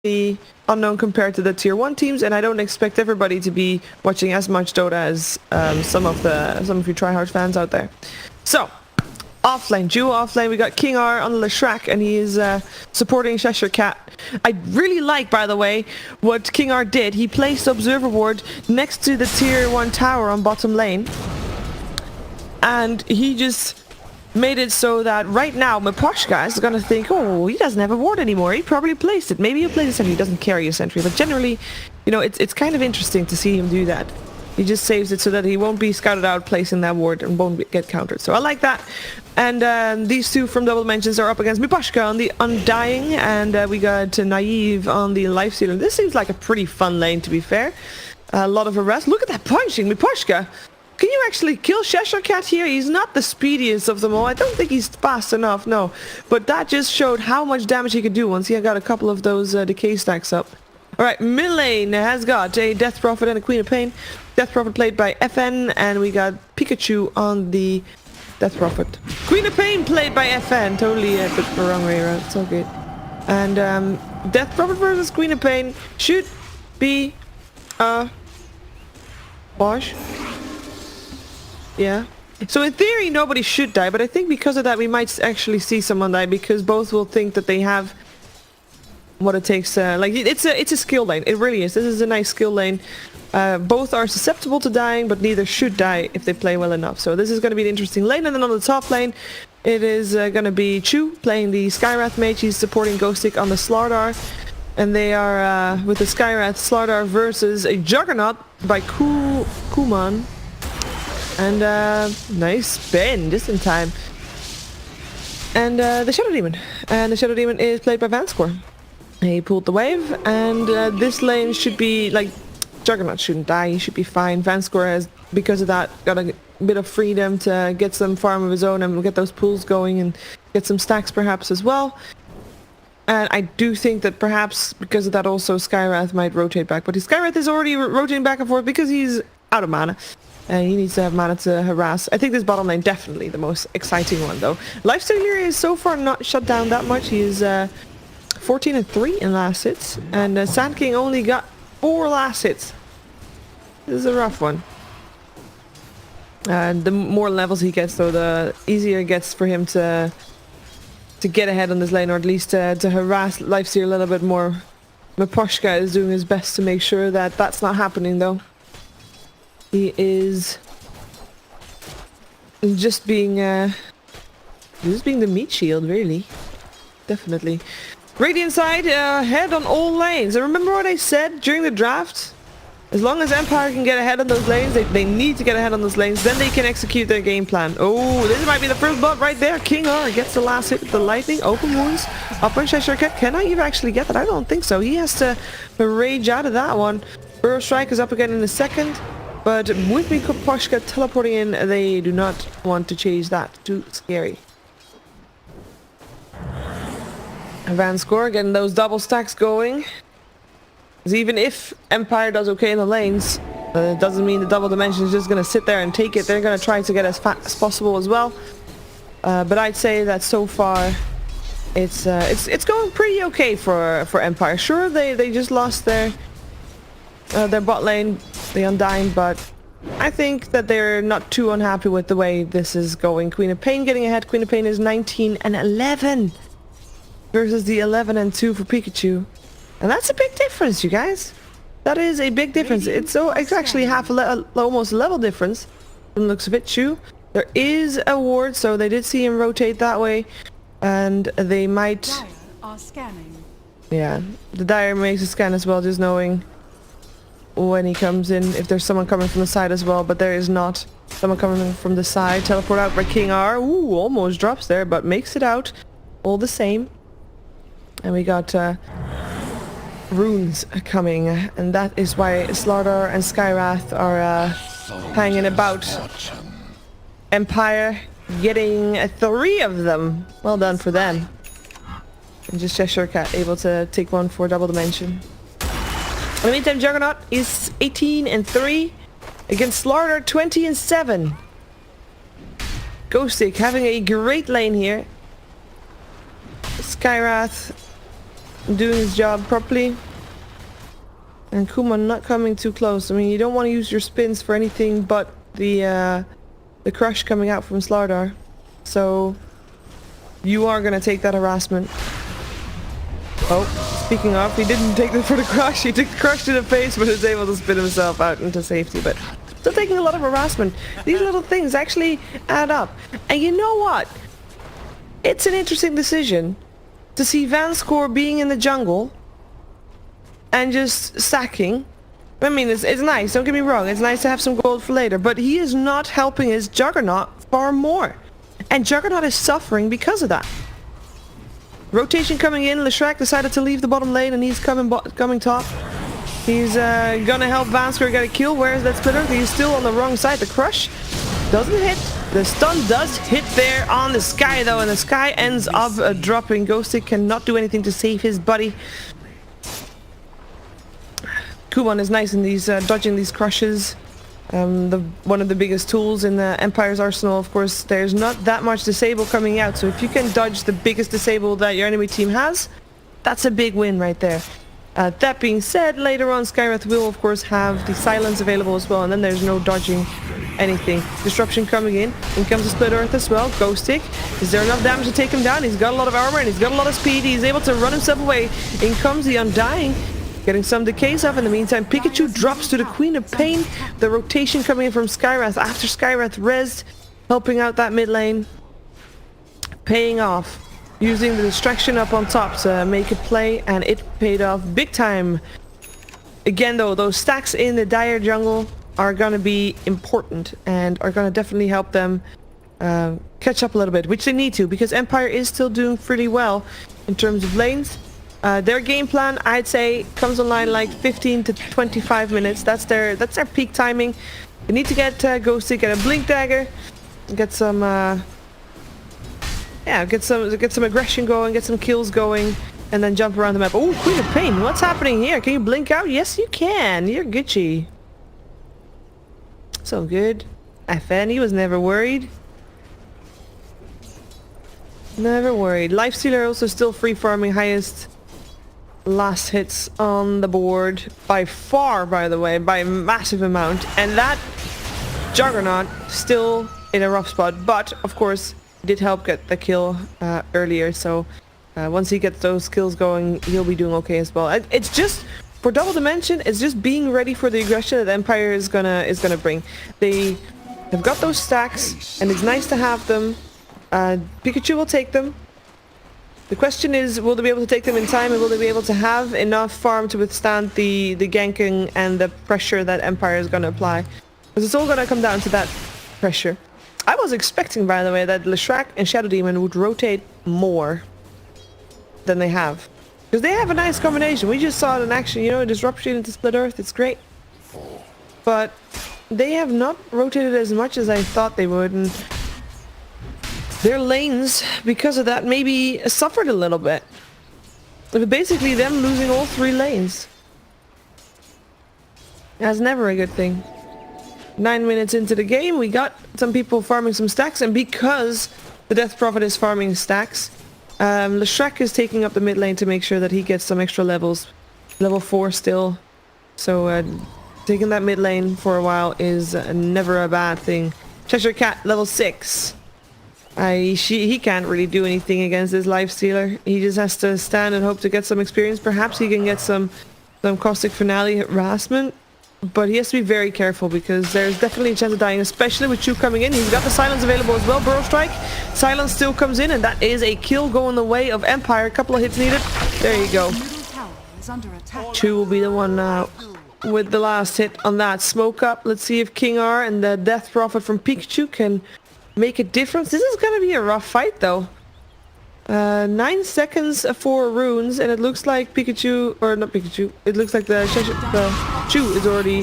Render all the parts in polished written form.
unknown compared to the tier 1 teams, and I don't expect everybody to be watching as much Dota as some of you tryhard fans out there. So, offlane, duo offlane, we got King R on the Leshrac, and he is supporting Cheshire Cat. I really like, by the way, what King R did. He placed Observer Ward next to the tier 1 tower on bottom lane, and he just made it so that right now Miposhka is gonna think, oh, he doesn't have a ward anymore. He probably placed it. Maybe he'll play the sentry. He doesn't carry a sentry, but generally, you know, it's kind of interesting to see him do that. He just saves it so that he won't be scouted out placing that ward and won't get countered. So I like that. And these two from Double Dimensions are up against Miposhka on the Undying, and we got Naive on the Lifestealer. This seems like a pretty fun lane, to be fair. A lot of arrest. Look at that punching, Miposhka. Can you actually kill Cheshire Cat here? He's not the speediest of them all. I don't think he's fast enough, no. But that just showed how much damage he could do once he got a couple of those decay stacks up. Alright, mid lane has got a Death Prophet and a Queen of Pain. Death Prophet played by FN, and we got Pikachu on the Death Prophet. Queen of Pain played by FN. Totally took the wrong way around. It's all good. And Death Prophet versus Queen of Pain should be a wash. Yeah. So in theory, nobody should die, but I think because of that, we might actually see someone die, because both will think that they have what it takes. Like, it's a skill lane. It really is. This is a nice skill lane. Both are susceptible to dying, but neither should die if they play well enough. So this is going to be an interesting lane. And then on the top lane, it is going to be Chu playing the Skywrath mage. He's supporting Ghostic on the Slardar. And they are with the Skywrath Slardar versus a Juggernaut by Kuman. And nice bend just in time. And the Shadow Demon. And the Shadow Demon is played by Vanscore. He pulled the wave, and this lane should be like, Juggernaut shouldn't die, he should be fine. Vanscore has, because of that, got a bit of freedom to get some farm of his own and get those pools going and get some stacks perhaps as well. And I do think that perhaps because of that also Skywrath might rotate back, but Skywrath is already rotating back and forth because he's out of mana. And he needs to have mana to harass. I think this bottom lane definitely the most exciting one though. Lifestealer is so far not shut down that much. He is 14 and 3 in last hits, and Sand King only got 4 last hits. This is a rough one. The more levels he gets though, the easier it gets for him to get ahead on this lane, or at least to harass Lifestealer a little bit more. Miposhka is doing his best to make sure that that's not happening though. He is just being the meat shield, really. Definitely. Radiant side, ahead on all lanes. And remember what I said during the draft? As long as Empire can get ahead on those lanes, they need to get ahead on those lanes, then they can execute their game plan. Oh, this might be the first bot right there. King R gets the last hit with the lightning. Open wounds. Up on Cheshire Cat. Can I even actually get that? I don't think so. He has to rage out of that one. Burrow Strike is up again in a second. But with Miposhka teleporting in, they do not want to chase that. Too scary. Vanscore getting those double stacks going. Because even if Empire does okay in the lanes, it doesn't mean the Double Dimension is just going to sit there and take it. They're going to try to get as fast as possible as well. But I'd say that so far it's going pretty okay for Empire. Sure, they just lost their bot lane, the Undying, but I think that they're not too unhappy with the way this is going. Queen of Pain getting ahead. Queen of Pain is 19 and 11 versus the 11 and 2 for Pikachu. And that's a big difference, you guys. That is a big difference. It's actually almost a level difference from the looks of it. Chu, there is a ward, so they did see him rotate that way, and they might. Dire are scanning. Yeah, the Dire makes a scan as well, just knowing when he comes in, if there's someone coming from the side as well, but there is not someone coming from the side. Teleport out by King R. Ooh, almost drops there, but makes it out all the same. And we got runes coming, and that is why Slardar and Skywrath are hanging about. Empire getting 3 of them. Well done for them. And just Cheshire Cat able to take one for Double Dimension. In the meantime, Juggernaut is 18 and 3 against Slardar 20 and 7. Ghostic having a great lane here. Skywrath doing his job properly. And Kuma not coming too close. I mean, you don't want to use your spins for anything but the crush coming out from Slardar. So you are going to take that harassment. Oh, speaking of, he didn't take it for the crush. He took the crush to the face, but is able to spin himself out into safety. But still taking a lot of harassment. These little things actually add up. And you know what? It's an interesting decision to see Vanscore being in the jungle and just stacking. I mean, it's nice, don't get me wrong. It's nice to have some gold for later. But he is not helping his Juggernaut far more. And Juggernaut is suffering because of that. Rotation coming in. Leshrac decided to leave the bottom lane and he's coming top. He's gonna help Vanscore get a kill. Where is that splitter? He's still on the wrong side. The crush doesn't hit. The stun does hit there on the Sky though, and the Sky ends up dropping. Ghostic cannot do anything to save his buddy. Kuban is nice in these dodging these crushes. One of the biggest tools in the Empire's arsenal. Of course, there's not that much disable coming out, so if you can dodge the biggest disable that your enemy team has, that's a big win right there. That being said, later on Skywrath will of course have the silence available as well, and then there's no dodging anything. Disruption coming in comes the Split Earth as well. Ghost Stick, is there enough damage to take him down? He's got a lot of armor and he's got a lot of speed. He's able to run himself away. In comes the Undying, getting some decays up. In the meantime, Pikachu drops to the Queen of Pain. The rotation coming in from Skywrath after Skywrath rezzed, helping out that mid lane. Paying off. Using the distraction up on top to make a play, and it paid off big time. Again though, those stacks in the Dire jungle are gonna be important and are gonna definitely help them catch up a little bit, which they need to, because Empire is still doing pretty well in terms of lanes. Their game plan, I'd say, comes online like 15 to 25 minutes. That's their peak timing. They need to get Ghosty, get a Blink Dagger, get some get some aggression going, get some kills going, and then jump around the map. Oh, Queen of Pain, what's happening here? Can you blink out? Yes, you can. You're Gucci. So good. FN, was never worried. Never worried. Lifestealer also still free farming, highest last hits on the board by far, by the way, by a massive amount. And that Juggernaut still in a rough spot, but of course did help get the kill earlier, so once he gets those kills going, he'll be doing okay as well. It's just, for Double Dimension, it's just being ready for the aggression that Empire is gonna bring. They have got those stacks, and it's nice to have them. Pikachu will take them. The question is, will they be able to take them in time, and will they be able to have enough farm to withstand the ganking and the pressure that Empire is gonna apply? Because it's all gonna come down to that pressure. I was expecting, by the way, that Leshrac and Shadow Demon would rotate more than they have. Because they have a nice combination. We just saw it in action, you know, Disruption into Split Earth, it's great. But they have not rotated as much as I thought they would, and their lanes, because of that, maybe suffered a little bit. But basically them losing all 3 lanes. That's never a good thing. 9 minutes into the game, we got some people farming some stacks, and because the Death Prophet is farming stacks, Leshrac is taking up the mid lane to make sure that he gets some extra levels. Level 4 still. So taking that mid lane for a while is never a bad thing. Cheshire Cat, level 6. He can't really do anything against this Lifestealer. He just has to stand and hope to get some experience. Perhaps he can get some Caustic Finale harassment. But he has to be very careful, because there's definitely a chance of dying, especially with Chu coming in. He's got the silence available as well. Burrow Strike. Silence still comes in, and that is a kill going the way of Empire. A couple of hits needed. There you go. Chu will be the one now with the last hit on that. Smoke up. Let's see if King R and the Death Prophet from Pikachu can make a difference. This is going to be a rough fight, though. 9 seconds for runes, and it looks like Pikachu, or not Pikachu, it looks like the Chu is already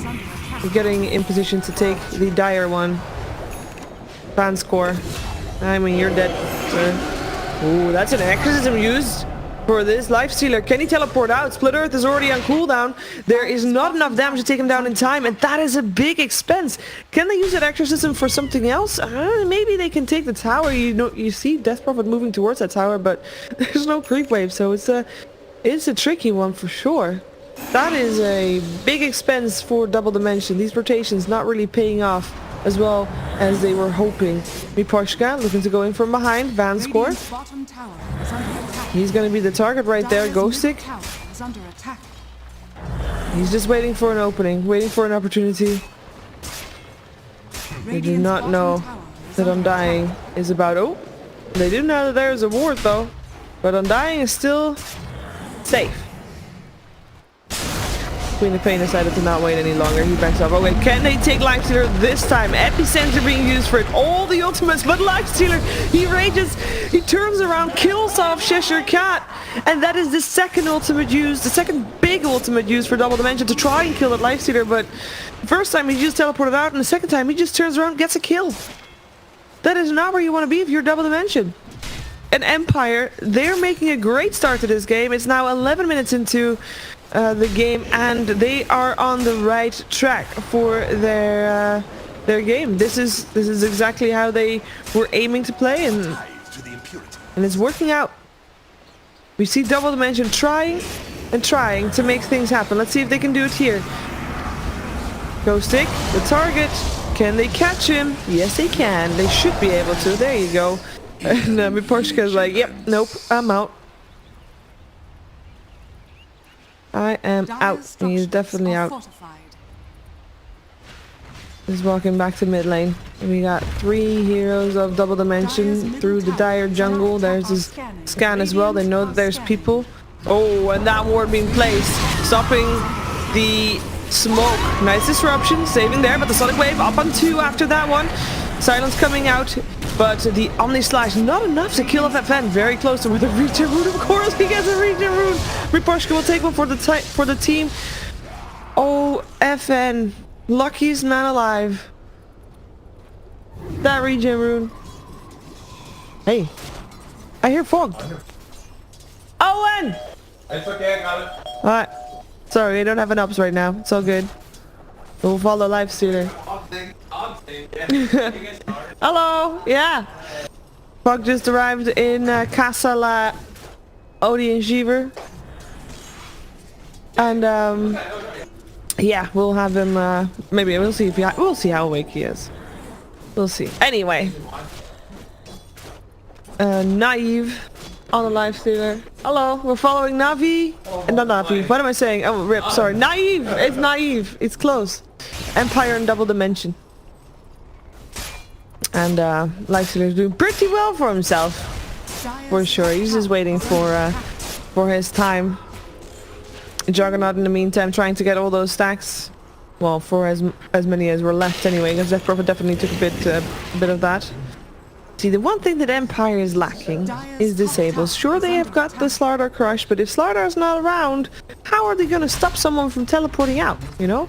getting in position to take the Dire one. Vanscore, I mean, you're dead, sir. Ooh, that's an exorcism used for this Lifestealer. Can he teleport out? Split Earth is already on cooldown. There is not enough damage to take him down in time, and that is a big expense. Can they use that exorcism for something else? Maybe they can take the tower. You know, you see Death Prophet moving towards that tower, but there's no creep wave, so it's It's a tricky one for sure. That is a big expense for Double Dimension. These rotations not really paying off as well as they were hoping. Miposhka looking to go in from behind. Vanscore. He's going to be the target right there. Ghostic. He's just waiting for an opening, waiting for an opportunity. They do not know that Undying is about... Oh, they do know that there's a ward though. But Undying is still safe. Queen of Pain decided to not wait any longer. He backs up. Okay, can they take Lifestealer this time? Epicenter being used for it. All the ultimates, but Lifestealer, he rages. He turns around, kills off Cheshire Cat. And that is the second ultimate used, the second big ultimate used for Double Dimension to try and kill that Lifestealer. But the first time he just teleported out, and the second time he just turns around and gets a kill. That is not where you want to be if you're Double Dimension. And Empire, they're making a great start to this game. It's now 11 minutes into the game, and they are on the right track for their game. This is exactly how they were aiming to play, and it's working out. We see Double Dimension trying and trying to make things happen. Let's see if they can do it here. Ghostic, the target. Can they catch him? Yes, they can. They should be able to. There you go. And Miposhka is like, yep, nope, I'm out. I am out. He's definitely out. He's walking back to mid lane. We got 3 heroes of Double Dimension through the dire jungle. There's his scan as well. They know that there's people. Oh, and that ward being placed, stopping the smoke. Nice disruption, saving there, but the Sonic Wave up on 2 after that one. Silence coming out, but the Omni Slash not enough to kill off FN. Very close to with a Regen Rune, of course. He gets a Regen Rune. Miposhka will take one for the team. Oh, FN, luckiest man alive. That Regen Rune. Hey, I hear fog. Owen! It's okay, I got it. Alright. Sorry, I don't have an ups right now. It's all good. We'll follow Lifestealer. Hello! Yeah! Fog just arrived in Casa La Odie and Shiver. And yeah, we'll have him maybe we'll see if we'll see how awake he is. We'll see. Anyway. Naive on the Lifestealer. Hello, we're following Navi. Not Navi. What am I saying? Oh, Rip. Sorry. Naive. It's Naive. It's close. Empire and Double Dimension. And Lifestealer is doing pretty well for himself, for sure. He's just waiting for his time. Juggernaut in the meantime trying to get all those stacks. Well, for as many as were left anyway, because Death Prophet definitely took a bit of that. See, the one thing that Empire is lacking is disables. Sure, they have got the Slardar Crush, but if Slardar's not around, how are they going to stop someone from teleporting out, you know?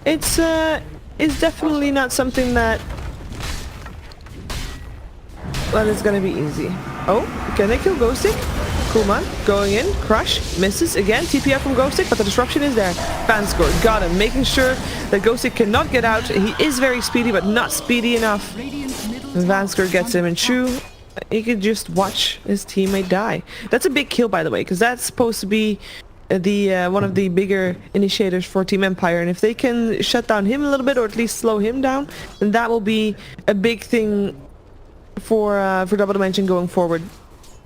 It's definitely not something that... well, it's going to be easy. Oh, can they kill Ghostic? Cool man, going in, Crush, misses again, TPF from Ghostic, but the disruption is there. Fanscore, got him, making sure that Ghostic cannot get out. He is very speedy, but not speedy enough. Vanscore gets him, and Chu, he could just watch his teammate die. That's a big kill, by the way, because that's supposed to be the one of the bigger initiators for Team Empire, and if they can shut down him a little bit, or at least slow him down, then that will be a big thing for Double Dimension going forward.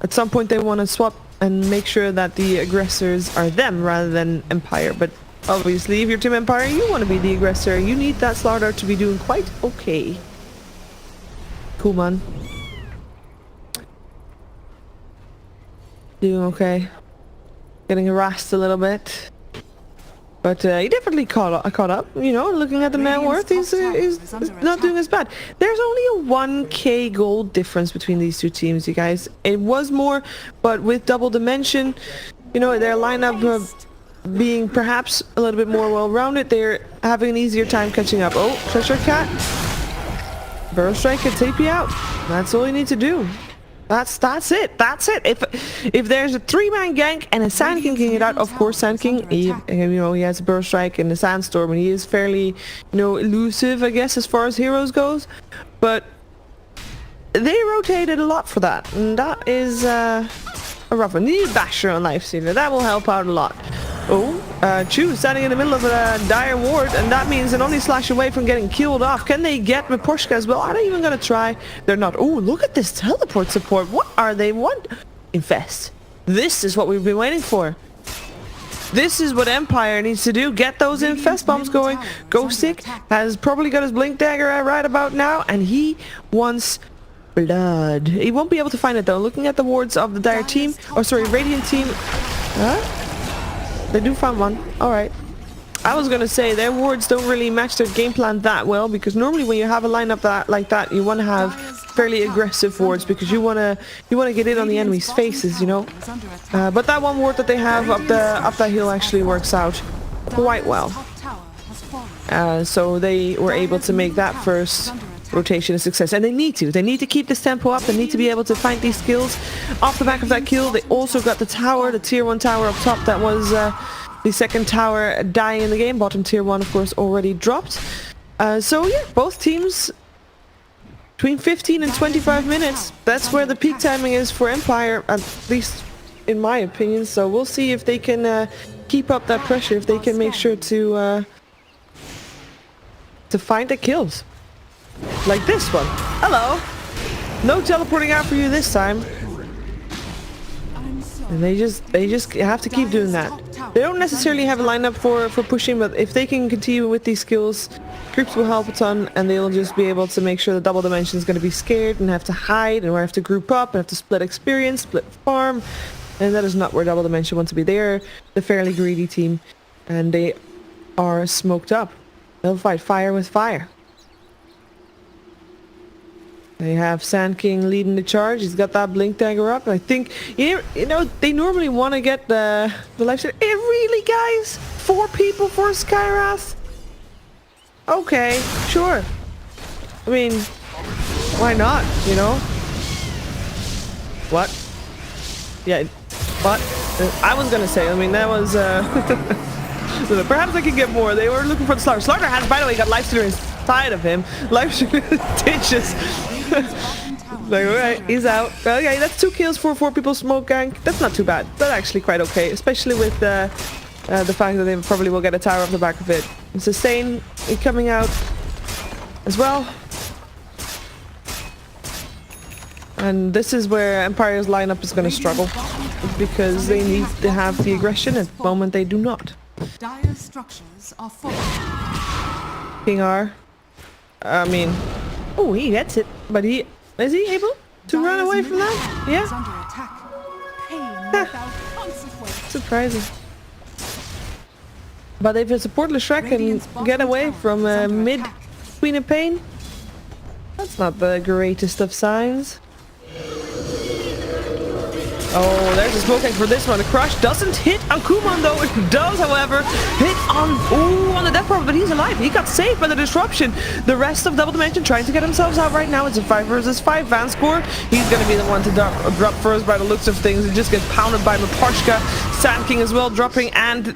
At some point they want to swap and make sure that the aggressors are them rather than Empire, but obviously if you're Team Empire, you want to be the aggressor. You need that Slardar to be doing quite okay. Cool man. Doing okay. Getting harassed a little bit. But he definitely caught up, you know, looking at the net worth, he's not doing as bad. There's only a 1k gold difference between these two teams, you guys. It was more, but with Double Dimension, you know, their lineup being perhaps a little bit more well-rounded, they're having an easier time catching up. Oh, Cheshire Cat. Burrow Strike can take you out. That's all you need to do. That's it. If there's a 3-man gank and a Sand King can get out, of course Sand King, he has a Burrow Strike and a Sandstorm, and he is fairly, elusive, I guess, as far as heroes goes. But they rotated a lot for that, and that is a rough one. You need Basher on Lifestealer. That will help out a lot. Oh, Chu standing in the middle of a dire ward, and that means an only slash away from getting killed off. Can they get Miposhka as well? Are they even gonna try? They're not. Oh, look at this teleport support. What are they want? Infest. This is what we've been waiting for. This is what Empire needs to do. Get those infest bombs going. Ghostic has probably got his blink dagger right about now, and he wants blood. He won't be able to find it though. Looking at the wards of the dire team, or sorry, Radiant team. Huh? They do find one. Alright. I was gonna say their wards don't really match their game plan that well, because normally when you have a lineup like that, you want to have fairly aggressive wards because you wanna get in on the enemy's faces, you know. But that one ward that they have up that hill actually works out quite well. So they were able to make that first rotation a success, and they need to keep this tempo up. They need to be able to find these kills off the back of that kill. They also got the tower, the tier 1 tower up top. That was the second tower dying in the game. Bottom tier 1 of course already dropped. So yeah, both teams between 15 and 25 minutes. That's where the peak timing is for Empire, at least in my opinion. So we'll see if they can keep up that pressure, if they can make sure to find the kills. Like this one. Hello. No teleporting out for you this time. And they just have to keep doing that. They don't necessarily have a lineup for pushing, but if they can continue with these skills, creeps will help a ton, and they'll just be able to make sure the double dimension is going to be scared and have to hide and have to group up and have to split experience, split farm, and that is not where double dimension wants to be. They're the fairly greedy team, and they are smoked up. They'll fight fire with fire. They have Sand King leading the charge. He's got that blink dagger up. I think, you know, they normally want to get the lifesteal. Really, guys? 4 people for Skywrath? Okay, sure. I mean, why not, you know? What? Yeah, but I was gonna say, I mean, that was, perhaps I could get more. They were looking for the Slaughter. Slaughter has, by the way, got lifestealer inside of him. Lifestealer ditches. Like, alright, he's out. Okay, that's 2 kills for 4 people smoke gank. That's not too bad. That's actually quite okay, especially with the fact that they probably will get a tower off the back of it. Sustain coming out as well. And this is where Empire's lineup is going to struggle, because they need to have the aggression. At the moment they do not. Dire structures are full. King R. I mean, oh, he gets it, but is he able to run away from that? Yeah. Surprising. But if a supportless Shrek can get away from mid Queen of Pain, that's not the greatest of signs. Oh, there's a smoke egg for this one. The crush doesn't hit on Kuman though. It does, however, hit on the death problem, but he's alive. He got saved by the disruption. The rest of Double Dimension trying to get themselves out right now. It's a 5 versus 5 Van score. He's going to be the one to drop first by the looks of things. It just gets pounded by Maposhka. Sand King as well dropping, and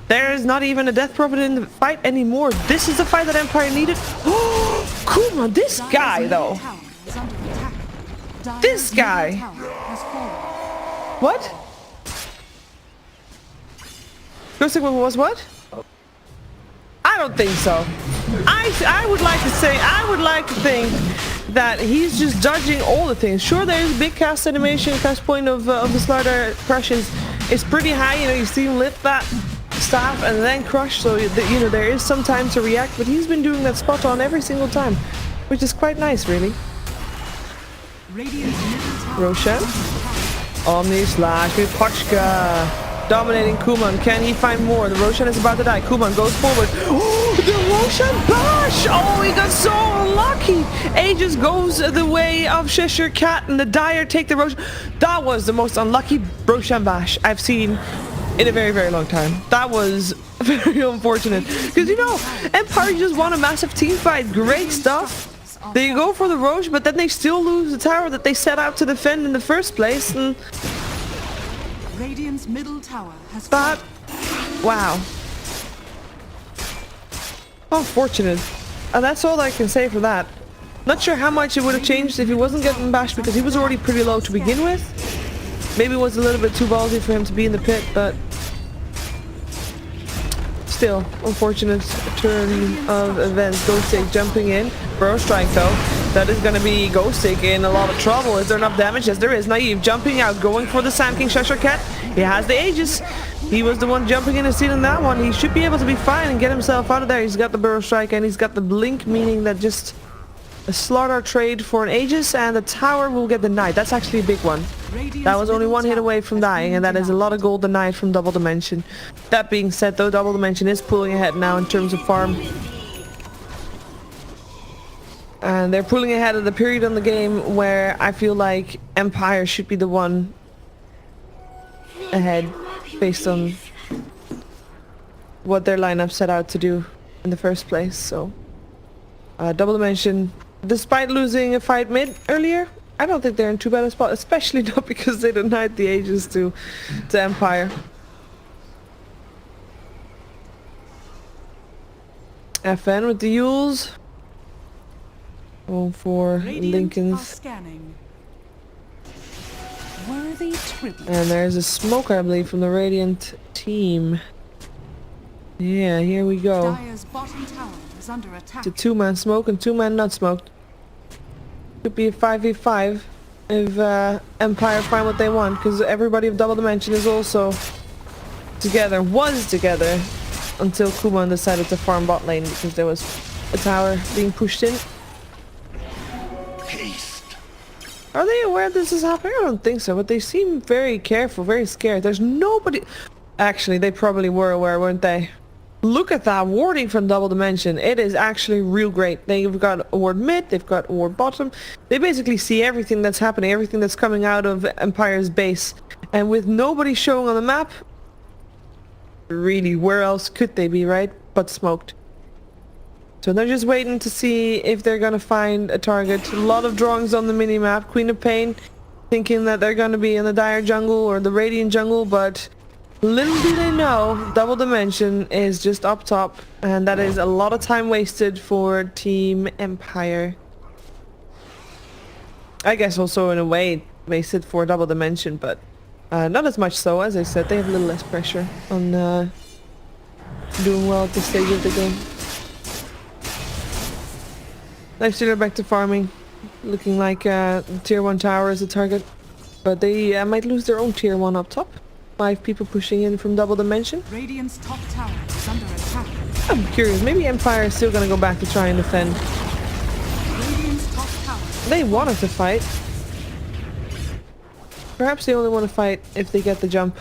there is not even a death prophet in the fight anymore. This is the fight that Empire needed. Oh, Kuman, this guy though. This guy. What? Ghostic was what? I don't think so. I would like to say, I would like to think that he's just dodging all the things. Sure, there's a big cast animation, cast point of the Slaughter crush is pretty high. You know, you see him lift that staff and then crush, so you know there is some time to react. But he's been doing that spot on every single time, which is quite nice, really. Roshan. Omni slash Miposhka dominating Kuman. Can he find more? The Roshan is about to die. Kuman goes forward. Oh, the Roshan bash! Oh, he got so unlucky. Aegis goes the way of Cheshire Cat, and the Dire take the Roshan. That was the most unlucky Roshan bash I've seen in a very, very long time. That was very unfortunate. Because, you know, Empire just won a massive team fight. Great stuff. They go for the Roche, but then they still lose the tower that they set out to defend in the first place. And Radiant's middle tower has that, wow. Unfortunate. And that's all I can say for that. Not sure how much it would have changed if he wasn't getting bashed, because he was already pretty low to begin with. Maybe it was a little bit too ballsy for him to be in the pit, but still, unfortunate turn of events. Ghostic jumping in. Burrow strike though. That is going to be Ghostic in a lot of trouble. Is there enough damage? Yes, there is. Naive jumping out, going for the Sand King Cheshire Cat. He has the Aegis. He was the one jumping in and stealing that one. He should be able to be fine and get himself out of there. He's got the Burrow strike and he's got the blink, meaning that just a slaughter trade for an Aegis and the tower will get denied. That's actually a big one. That was only one hit away from dying, and that is a lot of gold denied from Double Dimension. That being said though, Double Dimension is pulling ahead now in terms of farm. And they're pulling ahead at the period on the game where I feel like Empire should be the one ahead based on what their lineup set out to do in the first place. So Double Dimension, despite losing a fight mid earlier, I don't think they're in too bad a spot, especially not because they denied the Aegis to Empire. FN with the Yules. Going for Lincoln's. And there's a smoker, I believe, from the Radiant team. Yeah, here we go. It's a 2-man smoke and 2-man not smoked. Could be a 5v5 if Empire find what they want, because everybody of Double Dimension is also together, was together, until Kuman decided to farm bot lane because there was a tower being pushed in. Are they aware this is happening? I don't think so, but they seem very careful, very scared. There's nobody... Actually, they probably were aware, weren't they? Look at that warding from Double Dimension. It is actually real great. They've got a ward mid, they've got a ward bottom. They basically see everything that's happening, everything that's coming out of Empire's base. And with nobody showing on the map, really, where else could they be, right? But smoked. So they're just waiting to see if they're gonna find a target. A lot of drawings on the mini-map. Queen of Pain thinking that they're gonna be in the Dire jungle or the Radiant jungle, but little do they know, Double Dimension is just up top, and that is a lot of time wasted for Team Empire. I guess also in a way wasted for Double Dimension, but not as much so. As I said, they have a little less pressure on doing well at this stage of the game. Lifestealer back to farming, looking like tier 1 tower is a target, but they might lose their own tier 1 up top. 5 people pushing in from Double Dimension. Radiant's top tower is under attack. I'm curious, maybe Empire is still gonna go back to try and defend. Radiant's top tower. They wanted to fight. Perhaps they only want to fight if they get the jump.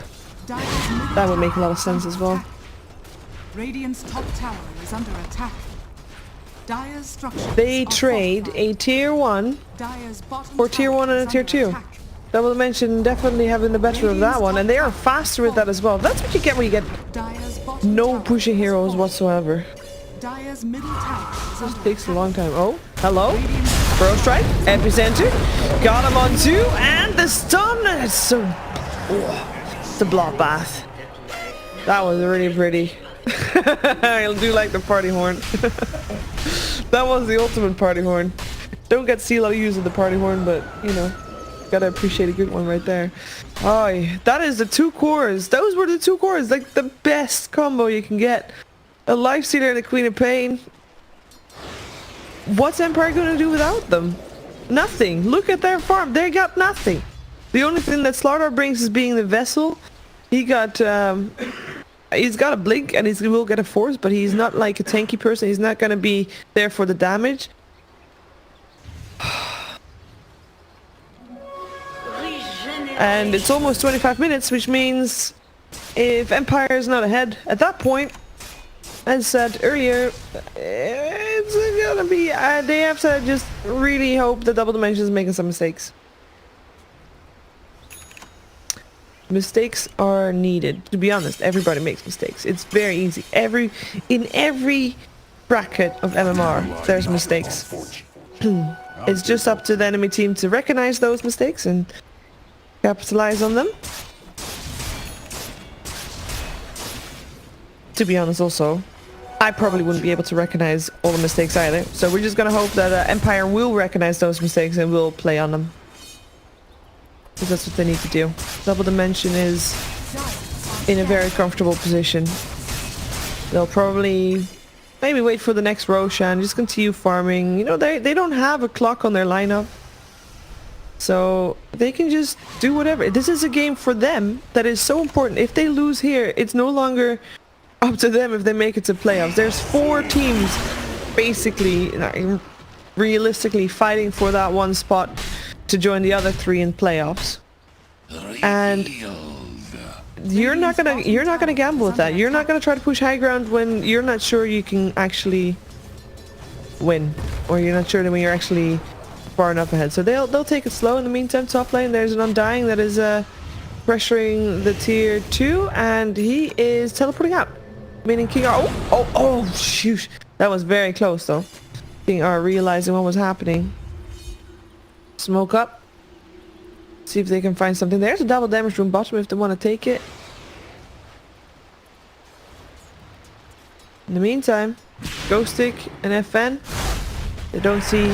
That would make a lot of sense as well. Radiant's top tower is under attack. Dire's structures They trade a tier 1 for tier 1 and a tier 2. Double Dimension definitely having the better of that one, and they are faster with that as well. That's what you get when you get no pushing heroes whatsoever. Dire's middle tower This takes a long time. Oh, hello. Burrow strike, epicenter, got him on 2, and the stun. It's so... it's a bloodbath. That was really pretty. I do like the party horn. That was the ultimate party horn. Don't get to see a lot of use of the party horn, but you know, gotta appreciate a good one right there. Oh, yeah. That is the 2 cores. Those were the 2 cores, like the best combo you can get. A Lifestealer and a Queen of Pain. What's Empire gonna do without them? Nothing. Look at their farm. They got nothing. The only thing that Slaughter brings is being the vessel. He got he's got a blink and he will get a force, but he's not like a tanky person. He's not gonna be there for the damage. And it's almost 25 minutes, which means if Empire is not ahead at that point, as said earlier, it's gonna be they have to just really hope that Double Dimension is making some mistakes. Mistakes are needed. To be honest, everybody makes mistakes. It's very easy. In every bracket of MMR, there's mistakes. It's just up to the enemy team to recognize those mistakes and capitalize on them. To be honest also, I probably wouldn't be able to recognize all the mistakes either. So we're just gonna hope that Empire will recognize those mistakes and will play on them. because that's what they need to do. Double Dimension is in a very comfortable position. They'll probably maybe wait for the next Roshan, just continue farming. You know, they don't have a clock on their lineup, so they can just do whatever. This is a game for them that is so important. If they lose here, it's no longer up to them if they make it to playoffs. There's 4 teams basically, realistically fighting for that one spot to join the other 3 in playoffs. And you're not gonna gamble with that. You're not gonna try to push high ground when you're not sure you can actually win, or you're not sure that when you're actually far enough ahead. So they'll take it slow. In the meantime, top lane, there's an Undying that is pressuring the tier 2, and he is teleporting out, meaning King R. Oh shoot, that was very close though. King R realizing what was happening. Smoke up. See if they can find something. There's a double damage room bottom if they want to take it. In the meantime, Ghost Stick and FN, they don't see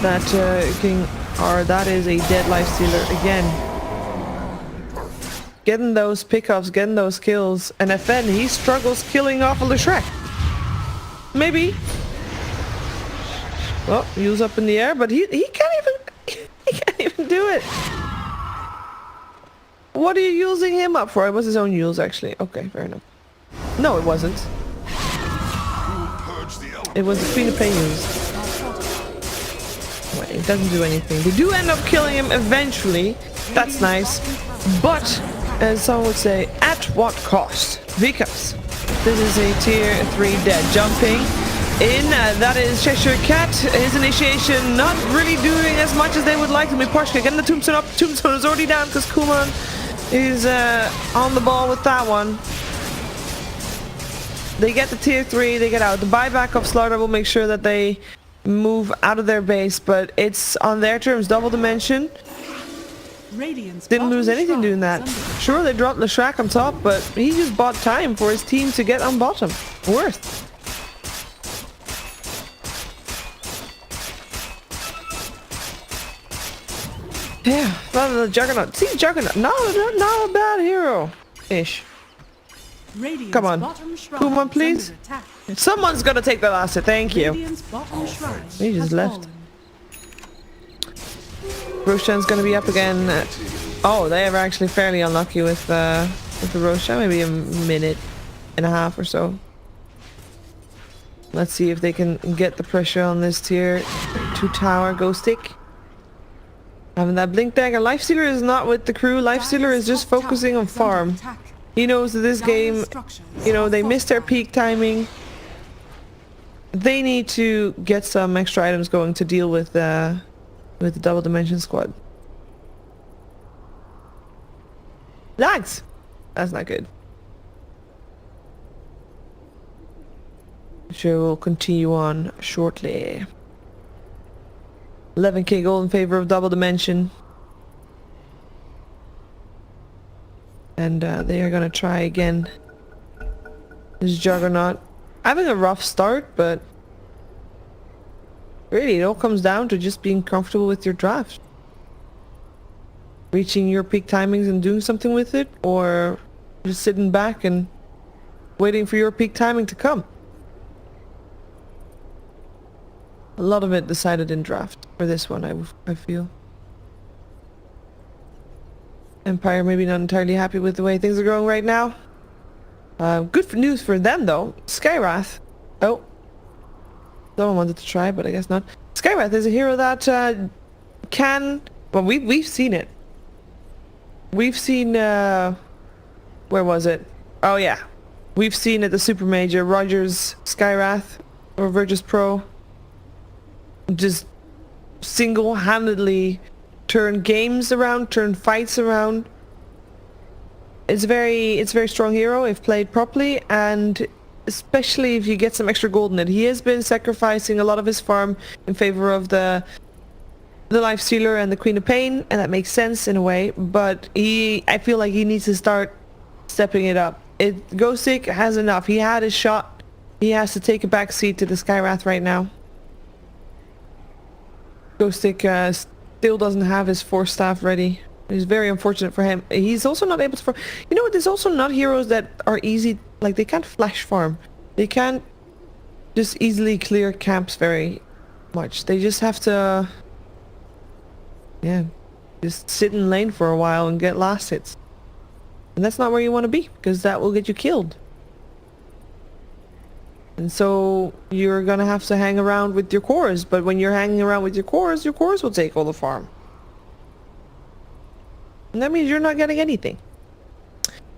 that King R. That is a dead life stealer again. Getting those pickups, getting those kills, and FN, he struggles killing off a Leshrac. Maybe. Well, he was up in the air, but he can't even do it. What are you using him up for? It was his own use, actually. Okay, fair enough. No, it wasn't. It was the Queen of Pain use. Wait, it doesn't do anything. They do end up killing him eventually. That's nice. But, as someone would say, at what cost? Because this is a tier 3 dead. Jumping in, that is Cheshire Cat. His initiation not really doing as much as they would like to be. Porshka getting the Tombstone up. Tombstone is already down because Kuman is on the ball with that one. They get the tier 3, they get out. The buyback of Slaughter will make sure that they move out of their base, but it's on their terms. Double Dimension didn't lose anything doing that. Sure, they dropped Leshrac on top, but he just bought time for his team to get on bottom. Worth. Yeah, the Juggernaut. See, Juggernaut, not a bad hero-ish. Come on, Kuman, please. Someone's gonna take the last hit. Thank you. He just left. Roshan's gonna be up again. Oh, they are actually fairly unlucky with the Roshan. Maybe a minute and a half or so. Let's see if they can get the pressure on this tier 2 tower. Ghost Stick. Having that Blink Dagger. Lifestealer is not with the crew. Lifestealer is just focusing on farm. He knows that this game, you know, they missed their peak timing. They need to get some extra items going to deal with the Double Dimension squad. Lags! That's not good. I'm sure we'll continue on shortly. 11k gold in favor of Double Dimension. And they are gonna try again. This Juggernaut. Having a rough start, but really it all comes down to just being comfortable with your draft. Reaching your peak timings and doing something with it, or just sitting back and waiting for your peak timing to come. A lot of it decided in draft for this one, I feel. Empire maybe not entirely happy with the way things are going right now. Good news for them though. Skywrath. Oh. Someone wanted to try, but I guess not. Skywrath is a hero that can... Well, we've seen it. We've seen... where was it? Oh yeah. We've seen at the Super Major, Rogers Skywrath, or Virtus Pro, just single-handedly turn games around, turn fights around. It's a very strong hero if played properly, and especially if you get some extra gold in it. He has been sacrificing a lot of his farm in favor of the Lifestealer and the Queen of Pain, and that makes sense in a way, but I feel like he needs to start stepping it up. Ghost Stick has enough. He had his shot. He has to take a back seat to the Skywrath right now. Ghost Stick still doesn't have his 4 staff ready. It's very unfortunate for him. He's also not able to farm. You know what? There's also not heroes that are easy. Like, they can't flash farm. They can't just easily clear camps very much. They just have to... yeah. Just sit in lane for a while and get last hits. And that's not where you want to be, because that will get you killed. And so you're gonna have to hang around with your cores, but when you're hanging around with your cores will take all the farm. And that means you're not getting anything.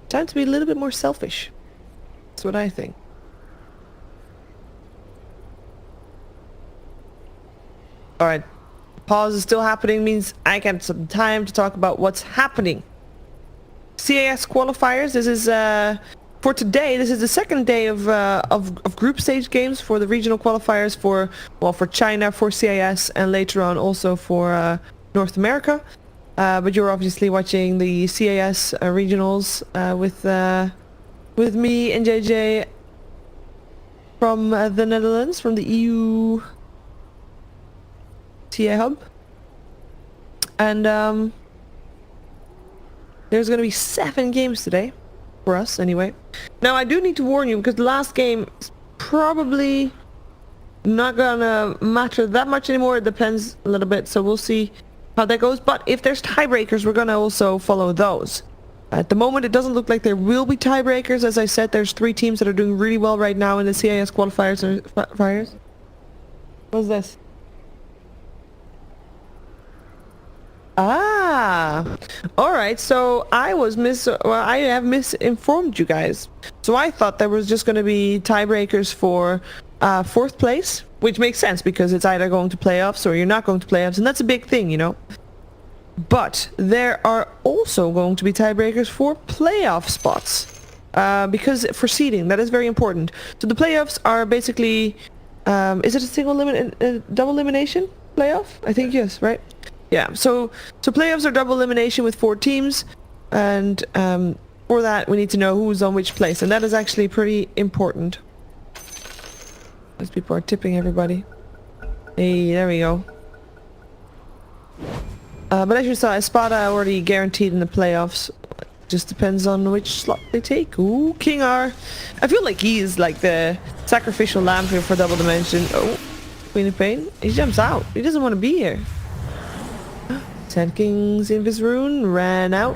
Time to be a little bit more selfish. That's what I think. Alright. Pause is still happening, means I get some time to talk about what's happening. CAS qualifiers, this is for today. This is the second day of group stage games for the regional qualifiers for, well, for China, for CIS, and later on also for North America. But you're obviously watching the CIS regionals with me and JJ from the Netherlands, from the EU TA hub. And there's going to be 7 games today. For us, anyway. Now, I do need to warn you, because the last game is probably not gonna matter that much anymore. It depends a little bit, so we'll see how that goes. But if there's tiebreakers, we're gonna also follow those. At the moment, it doesn't look like there will be tiebreakers. As I said, there's 3 teams that are doing really well right now in the CIS qualifiers. What's this? Ah, all right. So I have misinformed you guys. So I thought there was just going to be tiebreakers for 4th place, which makes sense because it's either going to playoffs or you're not going to playoffs, and that's a big thing, you know. But there are also going to be tiebreakers for playoff spots, because for seeding, that is very important. So the playoffs are basically, is it a double elimination playoff? I think yes, right? Yeah, so playoffs are double elimination with 4 teams, and for that we need to know who's on which place, and that is actually pretty important. As people are tipping everybody. Hey, there we go. But as you saw, Espada already guaranteed in the playoffs. Just depends on which slot they take. Ooh, King R. I feel like he is like the sacrificial lamb here for Double Dimension. Oh, Queen of Pain. He jumps out. He doesn't want to be here. 10 Kings Invis Rune ran out.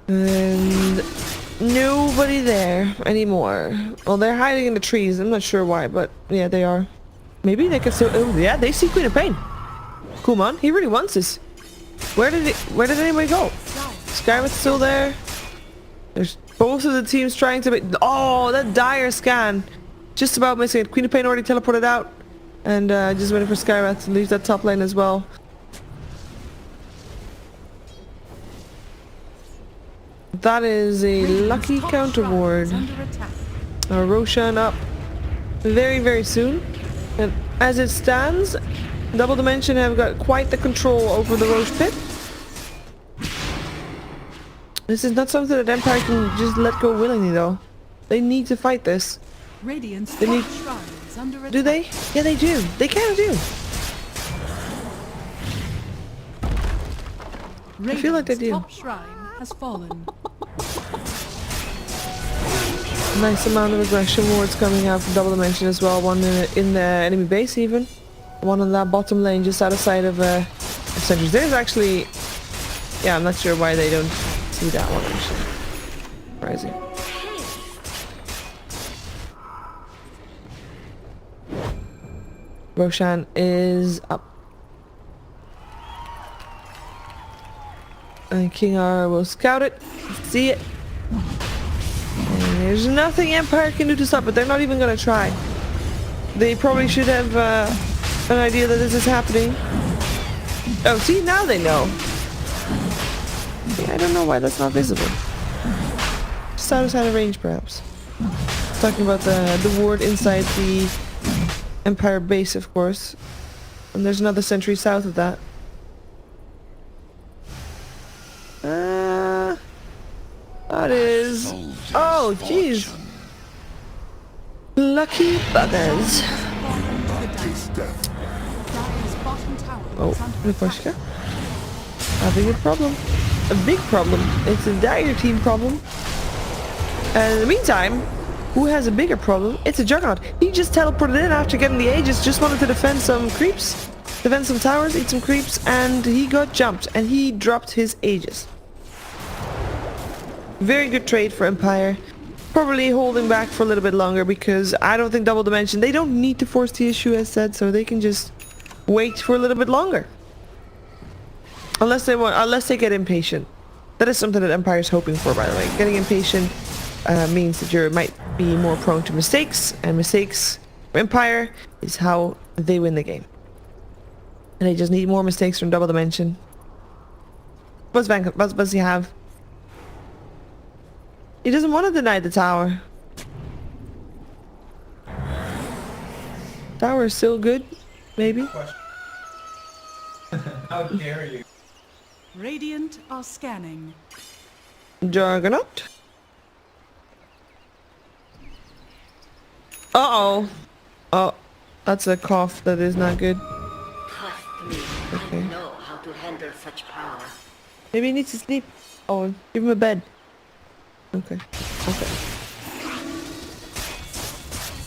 And nobody there anymore. Well, they're hiding in the trees. I'm not sure why, but yeah, they are. Maybe they could still... oh, yeah, they see Queen of Pain. Cool, man. He really wants this. Where did anybody go? Skyward's still there. There's both of the teams trying to make... oh, that dire scan. Just about missing it. Queen of Pain already teleported out. And just waiting for Skywrath to leave that top lane as well. That is a lucky counter ward. Roshan up very, very soon. And as it stands, Double Dimension have got quite the control over the Roche pit. This is not something that Empire can just let go willingly, though. They need to fight this. They need... do they? Yeah, they do. They kind of do. I feel like they do. Top shrine has fallen. Nice amount of aggression wards coming out from Double Dimension as well. One in the enemy base even. One on that bottom lane just out of sight of sentries. There's actually... yeah, I'm not sure why they don't see that one actually. Crazy. Roshan is up. And King R will scout it. See it. And there's nothing Empire can do to stop it. They're not even going to try. They probably should have an idea that this is happening. Oh, see, now they know. Yeah, I don't know why that's not visible. Just outside of range, perhaps. Talking about the ward inside the Empire base, of course. And there's another sentry south of that. That is... oh, jeez. Lucky buggers. bottom tower Oh, is under Luposhka. attack. Having a problem. A big problem. It's a dire team problem. And in the meantime, who has a bigger problem? It's a Juggernaut. He just teleported in after getting the Aegis, just wanted to defend some creeps, defend some towers, eat some creeps, and he got jumped, and he dropped his Aegis. Very good trade for Empire. Probably holding back for a little bit longer because I don't think Double Dimension, they don't need to force the issue as said, so they can just wait for a little bit longer. Unless they get impatient. That is something that Empire is hoping for, by the way. Getting impatient means that you might be more prone to mistakes, and mistakes for Empire is how they win the game. And they just need more mistakes from Double Dimension. What does he have? He doesn't want to deny the tower. Tower is still good, maybe. How dare you? Radiant are scanning. Juggernaut. Uh-oh. Oh, that's a cough that is not good. Trust me, Okay. I know how to handle such power. Maybe he needs to sleep. Oh, give him a bed. Okay. Okay.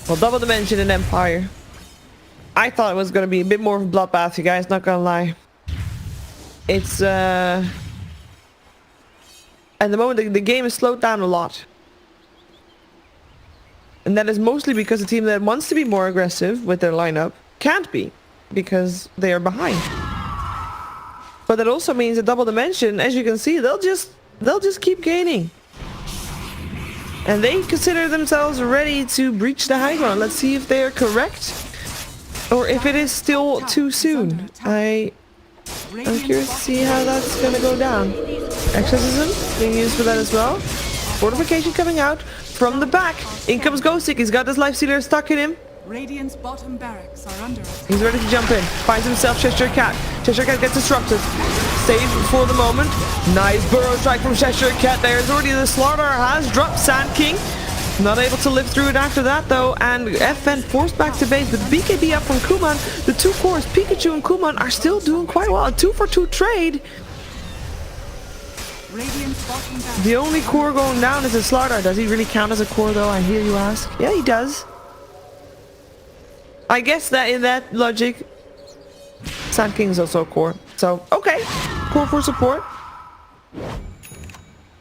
Well, Double Dimension and Empire. I thought it was going to be a bit more of a bloodbath, you guys, not gonna lie. It's, at the moment, the game is slowed down a lot. And that is mostly because the team that wants to be more aggressive with their lineup can't be, because they are behind. But that also means that Double Dimension, as you can see, they'll just keep gaining. And they consider themselves ready to breach the high ground. Let's see if they are correct, or if it is still too soon. I'm curious to see how that's gonna go down. Exorcism being used for that as well. Fortification coming out from the back. In comes Ghostic. He's got his Life Stealer stuck in him. Radiant's bottom barracks are under attack. He's ready to jump in. Finds himself Cheshire Cat. Cheshire Cat gets disrupted. Save for the moment. Nice burrow strike from Cheshire Cat. There's already the Slaughter has dropped Sand King. Not able to live through it after that though. And FN forced back to base. But BKB up from Kuman. The two cores, Pikachu and Kuman, are still doing quite well. A 2-for-2 trade. Radiant's bottom barracks. The only core going down is a Slaughter. Does he really count as a core though, I hear you ask? Yeah, he does. I guess that in that logic, Sand King is also a core. So, okay. Core for support.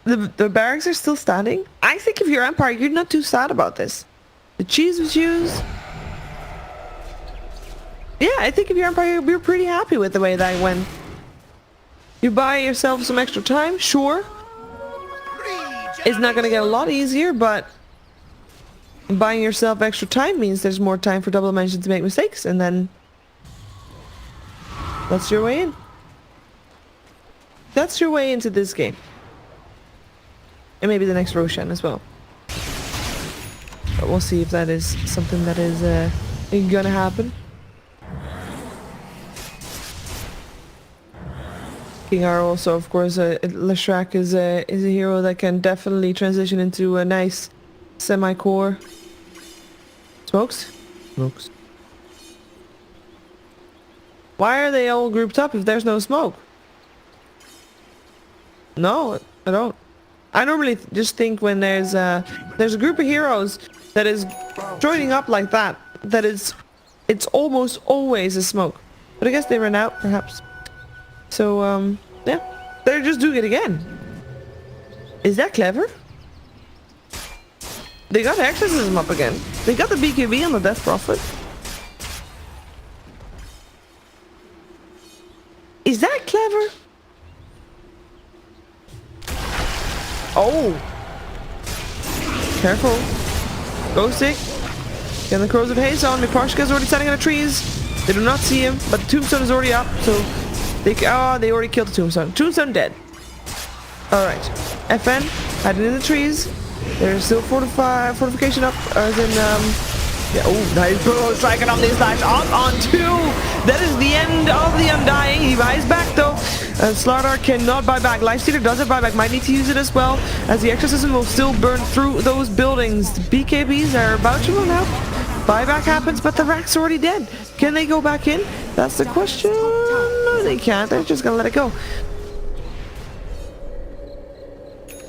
The barracks are still standing. I think if you're Empire, you're not too sad about this. The cheese was used. Yeah, I think if you're Empire, you're pretty happy with the way that went. You buy yourself some extra time, sure. It's not gonna get a lot easier, but buying yourself extra time means there's more time for Double Dimension to make mistakes, and then that's your way in. That's your way into this game. And maybe the next Roshan as well. But we'll see if that is something that is gonna happen. King R also, of course, Leshrac is a hero that can definitely transition into a nice semi-core. Smokes? Smokes. Why are they all grouped up if there's no smoke? No, I don't. I normally just think when there's a group of heroes that is joining up like that, it's almost always a smoke. But I guess they ran out, perhaps. So, yeah. They're just doing it again. Is that clever? They got Exorcism up again. They got the BKB on the Death Prophet. Is that clever? Oh! Careful. Ghostic. Getting the Crows of Haze on. Miparshka's already standing on the trees. They do not see him, but the Tombstone is already up, so they already killed the Tombstone. Tombstone dead. Alright. FN hiding in the trees. There's still fortification up, as in, yeah, oh, nice burrow striking on these guys. Up on 2. That is the end of the Undying. He buys back though. Slardar cannot buy back. Lifestealer doesn't buy back. Might need to use it as well, as the Exorcism will still burn through those buildings. The BKBs are about to run out. Buyback happens, but the rack's already dead. Can they go back in? That's the question. No, they can't. They're just gonna let it go.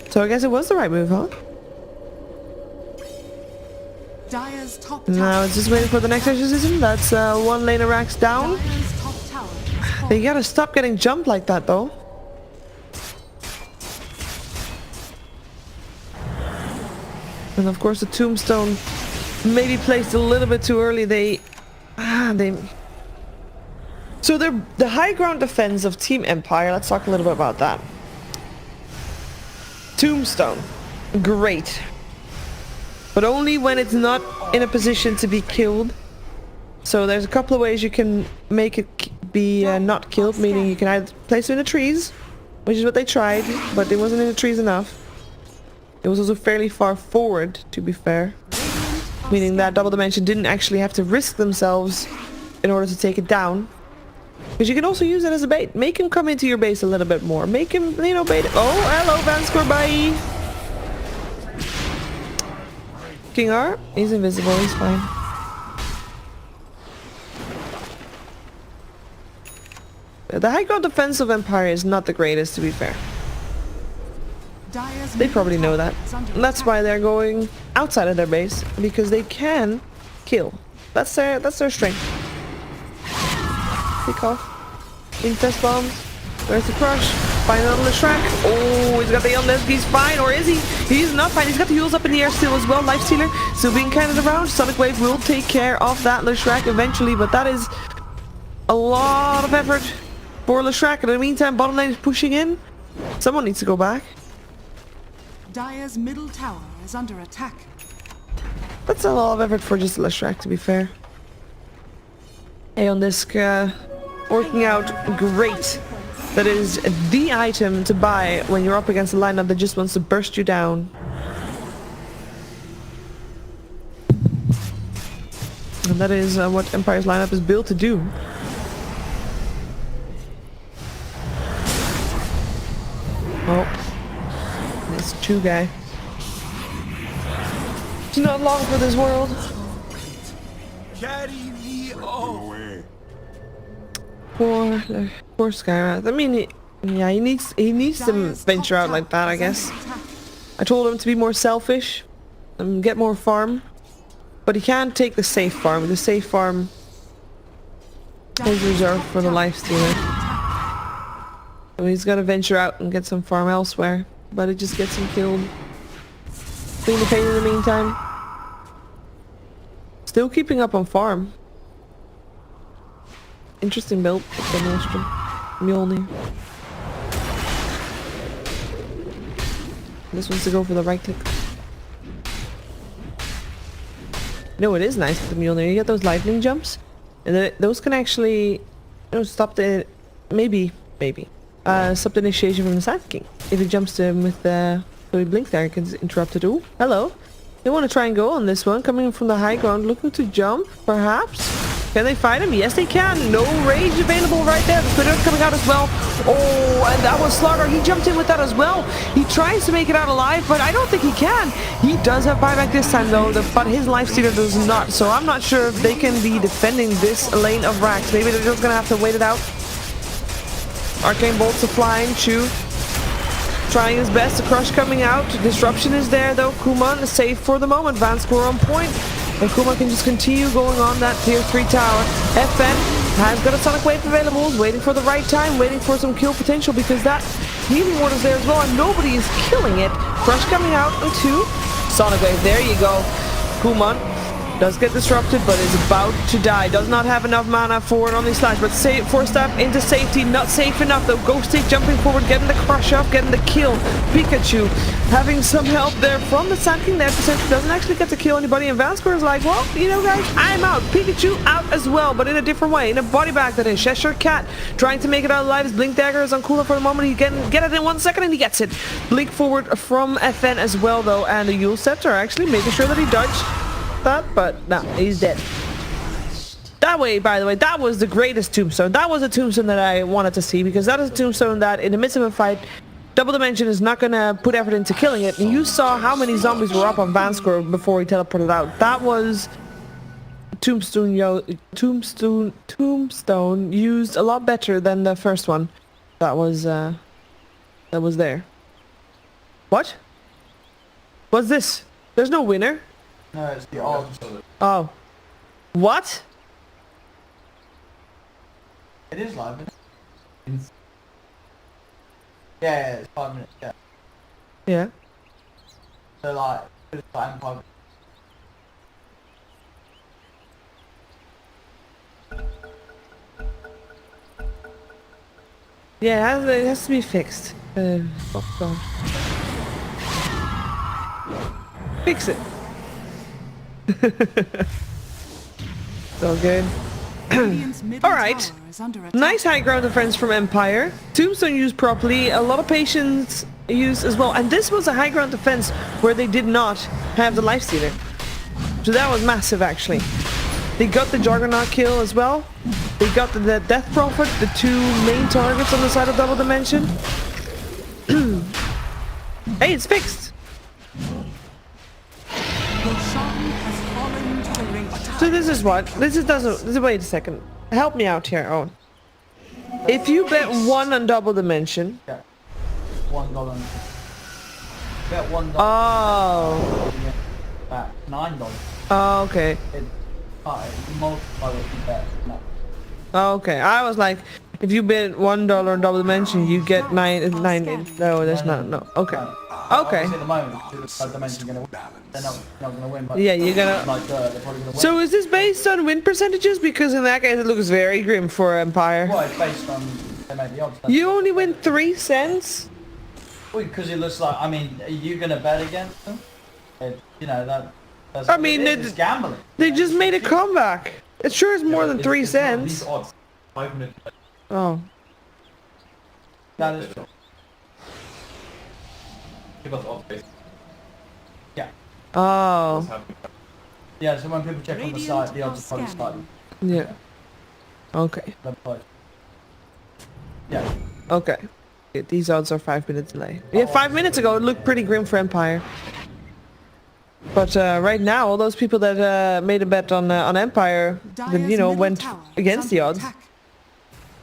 So I guess it was the right move, huh? Dire's top Now tower. it's just waiting for the next exorcism. That's one lane of racks down. Dire's top tower has fallen. They gotta stop getting jumped like that, though. And of course the tombstone maybe placed a little bit too early. So the high ground defense of Team Empire, let's talk a little bit about that. Tombstone, great. But only when it's not in a position to be killed. So there's a couple of ways you can make it be not killed, meaning you can either place it in the trees, which is what they tried, but it wasn't in the trees enough. It was also fairly far forward, to be fair. Meaning that Double Dimension didn't actually have to risk themselves in order to take it down. Because you can also use it as a bait. Make him come into your base a little bit more. Make him, you know, bait. Oh, hello, Vanscore, bye! King R, he's invisible, he's fine. The high ground defense of Empire is not the greatest, to be fair. They probably know that. And that's why they're going outside of their base, because they can kill. That's their strength. Pick off. Infest bombs. Where's the crush? Find another Shrek. Oh, he's got the illness. He's fine, or is he? He's not fine. He's got the heals up in the air still as well. Life Stealer still being carried around. Sonic Wave will take care of that Leshrac eventually, but that is a lot of effort for Leshrac. In the meantime, bottom lane is pushing in. Someone needs to go back. Dire's middle tower is under attack. That's a lot of effort for just Leshrac, to be fair. Aeon Disc working out great. That is the item to buy when you're up against a lineup that just wants to burst you down. And that is what Empire's lineup is built to do. Oh. This Chu guy. It's not long for this world. Carry me away. Poor Skyrath. I mean, yeah, he needs to venture out like that, I guess. I told him to be more selfish and get more farm, but he can't take the safe farm. The safe farm is reserved for the Life Stealer. So he's got to venture out and get some farm elsewhere, but it just gets him killed. Clean the pain in the meantime. Still keeping up on farm. Interesting build with the Maelstrom. Mjolnir. This one's to go for the right click. No, it is nice with the Mjolnir. You get those lightning jumps, and those can actually, you know, stop the stop the initiation from the Sand King. If he jumps to him with the blink there, it can interrupt it. Oh, hello. They want to try and go on this one, coming from the high ground, looking to jump, perhaps. Can they fight him? Yes, they can. No rage available right there. The Spitter coming out as well. Oh, and that was Slaughter. He jumped in with that as well. He tries to make it out alive, but I don't think he can. He does have buyback this time, though, but his Life Stealer does not. So I'm not sure if they can be defending this lane of racks. Maybe they're just going to have to wait it out. Arcane Bolts are flying. Chu trying his best. The crush coming out. Disruption is there, though. Kuman is safe for the moment. Vanscore on point. And Kuma can just continue going on that tier 3 tower. FN has got a Sonic Wave available, waiting for the right time, waiting for some kill potential, because that healing ward is there as well, and nobody is killing it. Crush coming out into Sonic Wave. There you go. Kuman does get disrupted, but is about to die. Does not have enough mana for an only slash, but force step into safety. Not safe enough though. Ghostic jumping forward, getting the crush off, getting the kill. Pikachu having some help there from the Sand King there. Percent doesn't actually get to kill anybody, and Vanscore is like, well, you know guys, I'm out. Pikachu out as well, but in a different way. In a body bag that is. Cheshire Cat trying to make it out alive. His Blink Dagger is on cooler for the moment. He can get it in 1 second and he gets it. Blink forward from FN as well though, and the Yule Scepter actually making sure that he dodged that, but no, he's dead. That way, by the way, that was the greatest tombstone. That was a tombstone that I wanted to see, because that is a tombstone that in the midst of a fight, Double Dimension is not gonna put effort into killing it. And you saw how many zombies were up on Vanscore before he teleported out. That was tombstone used a lot better than the first one that was there. What? What's this? There's no winner. No, it's the odds. Oh. What? It is live. Yeah, it's 5 minutes. Yeah. Yeah. So like, it's like Empire. Yeah, it has to be fixed. Oh god. Fix it. So good. Radiant's middle Alright. tower is under attack. Nice high ground defense from Empire. Tombstone used properly. A lot of patience used as well. And this was a high ground defense where they did not have the lifestealer. So that was massive actually. They got the Juggernaut kill as well. They got the Death Prophet, the two main targets on the side of Double Dimension. Hey, it's fixed. Roshan has fallen to the radiant. So this is what? This is wait a second. Help me out here, Owen. If you bet 1 on Double Dimension. Yeah. $1. Bet $1. Oh. Back $9. Oh, okay. It multiply what you bet. No. Oh, okay. I was like, if you bet $1 on Double Dimension, you get nine. No, that's not. No. Okay. Okay. Obviously at the moment, the Dimension gonna win. They're not gonna win. But Yeah, you're gonna. like they're probably gonna win. So is this based on win percentages? Because in that case, it looks very grim for Empire. well, it's based on they made the odds. You only win 3 cents. Because it looks like. I mean, are you gonna bet against them? You know that. That's I what mean, it's gambling. They just made a comeback. It sure is more than 3 cents. These odds, 5 minutes. Oh. That is true. Give us odds based. Yeah. Oh. What's happening. Yeah. So when people check on the site, the odds are probably slightly. Yeah. Okay. Yeah. Okay. Yeah, these odds are 5 minutes delay. Yeah, 5 minutes ago it looked pretty grim for Empire. But right now, all those people that made a bet on Empire, that, you know, went against the odds,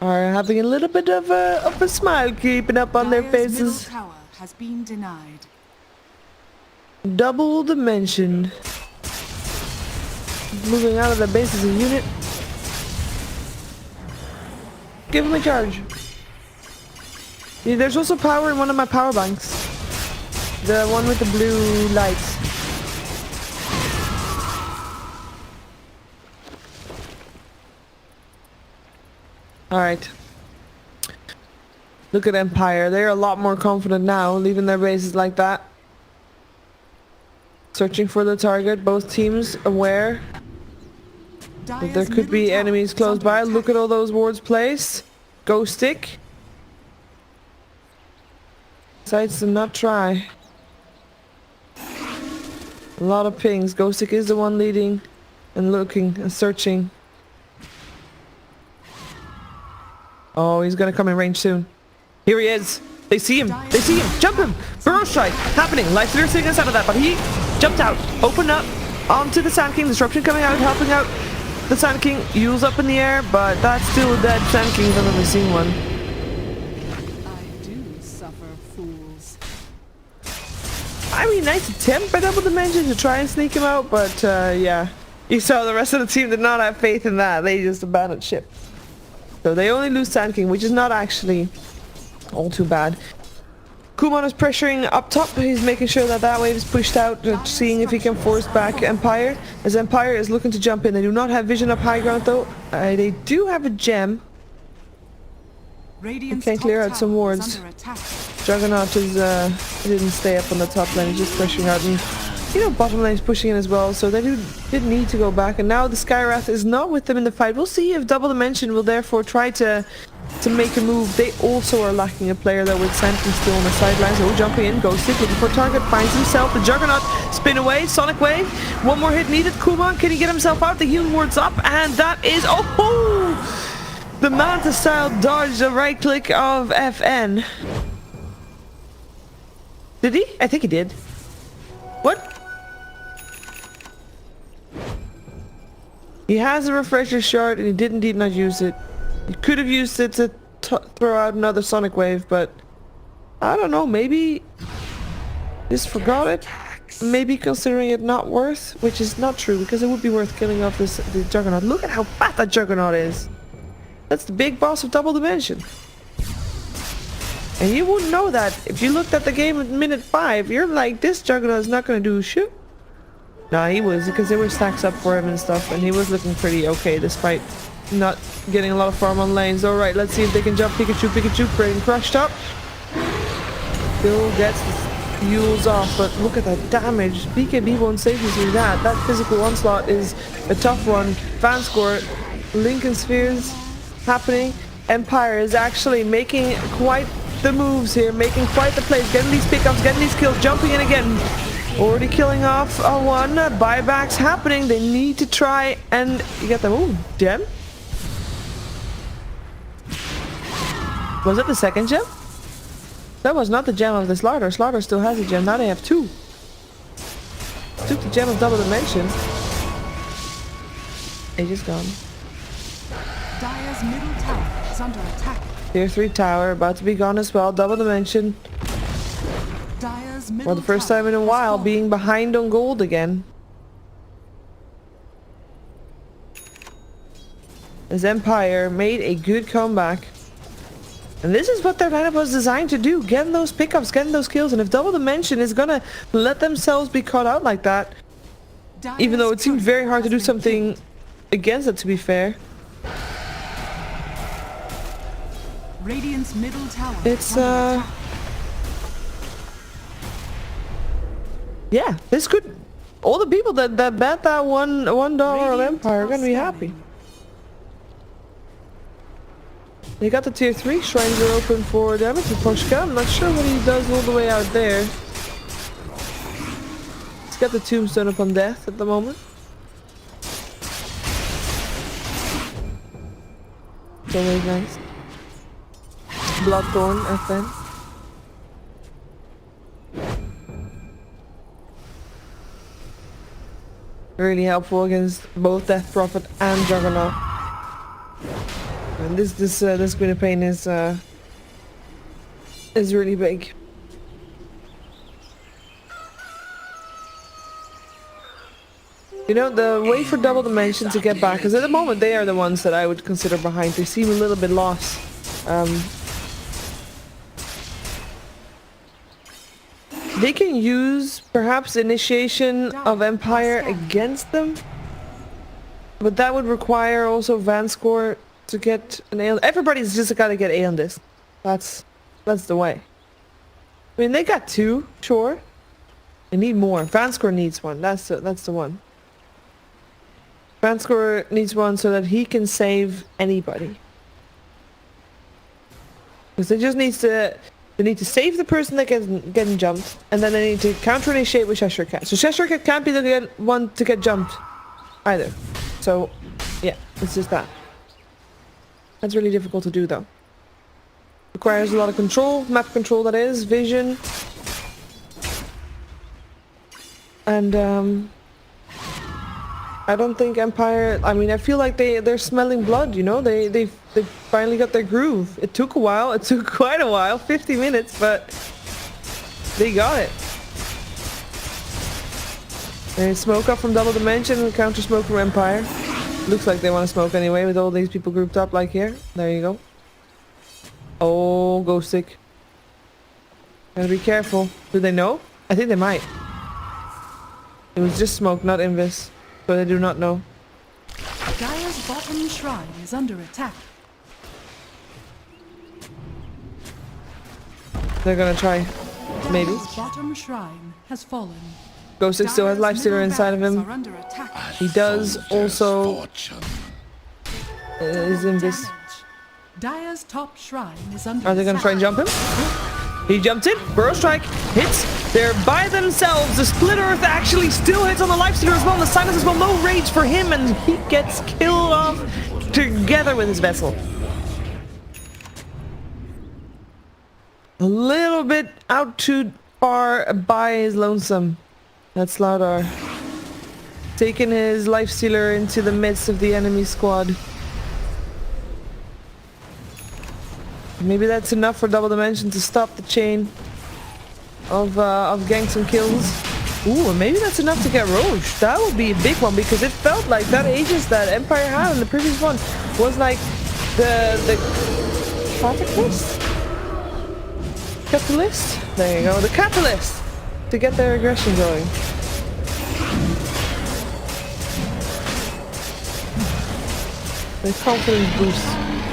are having a little bit of a smile creeping up on their Dire's middle faces. tower has been denied. Double Dimension. Moving out of the base as a unit. Give him a charge. Yeah, there's also power in one of my power banks. The one with the blue lights. Alright. Look at Empire. They're a lot more confident now, leaving their bases like that. Searching for the target. Both teams aware that there could be enemies close by. Look at all those wards placed. Ghost stick. Decides to not try. A lot of pings. Ghost stick is the one leading and looking and searching. Oh, he's gonna come in range soon. Here he is. They see him. They see him. Jump him. Burrow strike happening. Lifestealer sitting inside of that, but he jumped out. Opened up onto the Sand King. Disruption coming out, helping out the Sand King. Yule's up in the air, but that's still a dead Sand King. I've never seen one. I do suffer fools. I mean, nice attempt by Double Dimension to try and sneak him out, but yeah. You saw the rest of the team did not have faith in that. They just abandoned ship. So they only lose Sand King, which is not actually all too bad. Kumon is pressuring up top. He's making sure that that wave is pushed out, seeing if he can force back Empire. As Empire is looking to jump in. They do not have vision up high ground though. They do have a gem. Radiant's Can clear top out some tower wards. is under attack. Juggernaut is didn't stay up on the top lane. He's just pressuring out, and you know bottom lane is pushing in as well. So they did need to go back, and now the Skywrath is not with them in the fight. We'll see if Double Dimension will therefore try to make a move. They also are lacking a player though, with Sand King still on the sidelines. So jumping in, Ghost Stick looking for a target, finds himself. The Juggernaut spin away, Sonic Wave. One more hit needed. Kumon, can he get himself out? The healing ward's up, and that is the Manta style dodge, the right click of FN. Did he? I think he did. What? He has a refresher shard and he did not use it. He could have used it to throw out another sonic wave, but I don't know, maybe just forgot it. Maybe considering it not worth, which is not true because it would be worth killing off the Juggernaut. Look at how fat that Juggernaut is. That's the big boss of Double Dimension. And you wouldn't know that if you looked at the game at minute 5. You're like, this Juggernaut is not going to do shit. Nah, he was, because there were stacks up for him and stuff, and he was looking pretty okay despite not getting a lot of farm on lanes. Alright, let's see if they can jump Pikachu, creating crushed up. Still gets the Yules off, but look at that damage. BKB won't save you through that. That physical onslaught is a tough one. Fan score, Lincoln Spheres happening. Empire is actually making quite the moves here, making quite the plays, getting these pickups, getting these kills, jumping in again. Already killing off one. Buybacks happening. They need to try and get them. Ooh, gem? Was it the second gem? That was not the gem of the Slaughter. Slaughter still has a gem. Now they have 2. Took the gem of Double Dimension. Age is gone. Dire's middle tower is under attack. Tier 3 tower about to be gone as well. Double Dimension. Dire's middle For the first time in a while being behind on gold again. As Empire made a good comeback. And this is what their lineup was designed to do. Getting those pickups, getting those kills. And if Double Dimension is gonna let themselves be caught out like that, even though it seemed very hard to do something against it, to be fair. Radiant's middle tower. It's yeah, this could, all the people that bet that $1 on Empire are gonna be happy. They got the tier 3 shrines are open for damage to Poshka. I'm not sure what he does all the way out there. He's got the tombstone upon death at the moment. It's always nice. Bloodthorn FN. Really helpful against both Death Prophet and Juggernaut. And this Queen of Pain is really big. You know, the way for Double Dimension to get back, because at the moment they are the ones that I would consider behind. They seem a little bit lost. They can use perhaps initiation of Empire against them, but that would require also Van score to get an A on. Everybody's just gotta get A on this. That's the way. I mean, they got 2, sure. They need more. Van score needs 1. That's the one. Van score needs 1 so that he can save anybody. Because they just needs to. They need to save the person that getting jumped, and then they need to counter initiate with Cheshire Cat. So Cheshire Cat can't be the one to get jumped either. So yeah, it's just that. That's really difficult to do though. Requires a lot of control, map control that is, vision. And I don't think Empire, I mean, I feel like they're smelling blood, you know? They finally got their groove. It took a while, it took quite a while, 50 minutes, but they got it. And smoke up from Double Dimension and counter smoke from Empire. Looks like they want to smoke anyway with all these people grouped up like here. There you go. Oh, Ghost Stick. Gotta be careful. Do they know? I think they might. It was just smoke, not invis. So they do not know. Dire's bottom shrine is under attack. They're gonna try. Maybe. Dire's bottom shrine has fallen. Ghost Stick still has Lifestealer inside of him. He does also is in this. Dire's top shrine is under Are they gonna try and jump him? He jumped in. Burrow Strike hits. They're by themselves. The Split Earth actually still hits on the Lifestealer as well. The Silence as well. No rage for him, and he gets killed off together with his vessel. A little bit out too far by his lonesome. That's Slaudar. taking his lifestealer into the midst of the enemy squad. Maybe that's enough for Double Dimension to stop the chain of ganks and kills. Ooh, and maybe that's enough to get Roche. That would be a big one, because it felt like that Aegis that Empire had in the previous one was like the catalyst? Catalyst? There you go, the catalyst to get their aggression going. The confidence boost.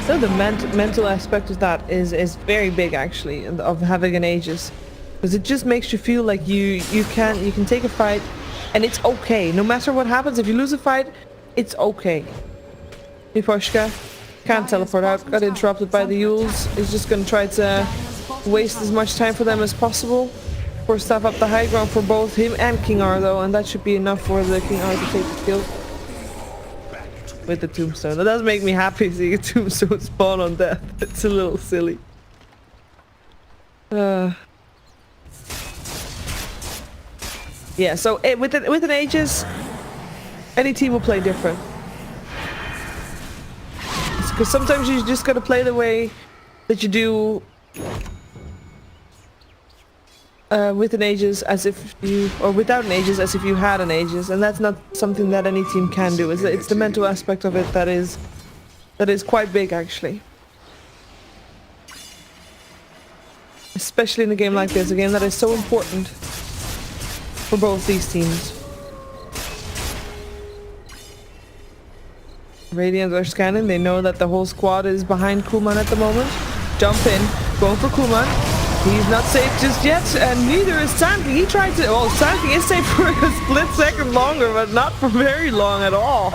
So the mental aspect of that is very big, actually, of having an Aegis, because it just makes you feel like you can take a fight and it's okay. No matter what happens, if you lose a fight, it's okay. Miposhka can't teleport out, got interrupted by the Yules. He's just gonna try to waste as much time for them as possible. Force stuff up the high ground for both him and King R though, and that should be enough for the King R to take the kill. With the tombstone. That does make me happy seeing a tombstone spawn on death. It's a little silly. Yeah, so with an Aegis, any team will play different. Because sometimes you just gotta play the way that you do with an Aegis as if you, or without an Aegis as if you had an Aegis, and that's not something that any team can do. It's the mental aspect of it that is quite big, actually. Especially in a game like this, a game that is so important for both these teams. Radiant are scanning, they know that the whole squad is behind Kuman at the moment. Jump in, going for Kuman. He's not safe just yet, and neither is Sandking. He tried to, well, Sandking is safe for a split second longer, but not for very long at all.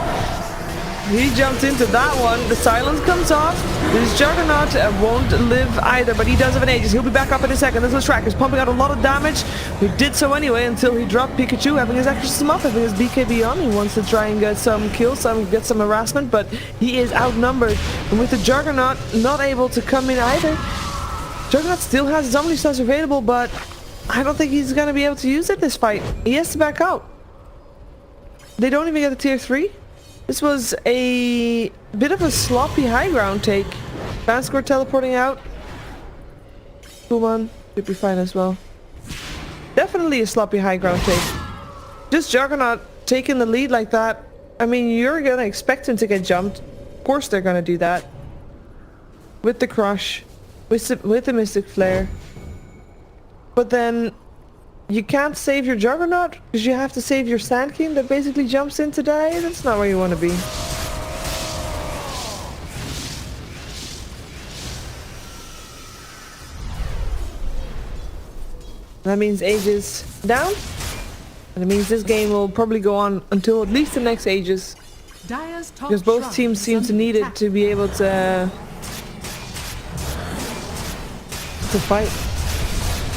He jumped into that one. The silence comes off. This Juggernaut won't live either, but he does have an Aegis. He'll be back up in a second. This was Track is pumping out a lot of damage. He did so anyway until he dropped Pikachu, having his exorcism off, having his BKB on. He wants to try and get some kills, get some harassment, but he is outnumbered. And with the Juggernaut not able to come in either, Juggernaut still has his Omnistas available, but I don't think he's going to be able to use it this fight. He has to back out. They don't even get a tier 3. This was a bit of a sloppy high ground take. Vanscore teleporting out. Kuman should be fine as well. Definitely a sloppy high ground take. Just Juggernaut taking the lead like that. I mean, you're going to expect him to get jumped. Of course they're going to do that. With the Crush. With the Mystic Flare. But then you can't save your Juggernaut because you have to save your Sand King that basically jumps in to die. That's not where you want to be. That means Aegis down. And it means this game will probably go on until at least the next Aegis. Because both teams seem to need it to be able to fight.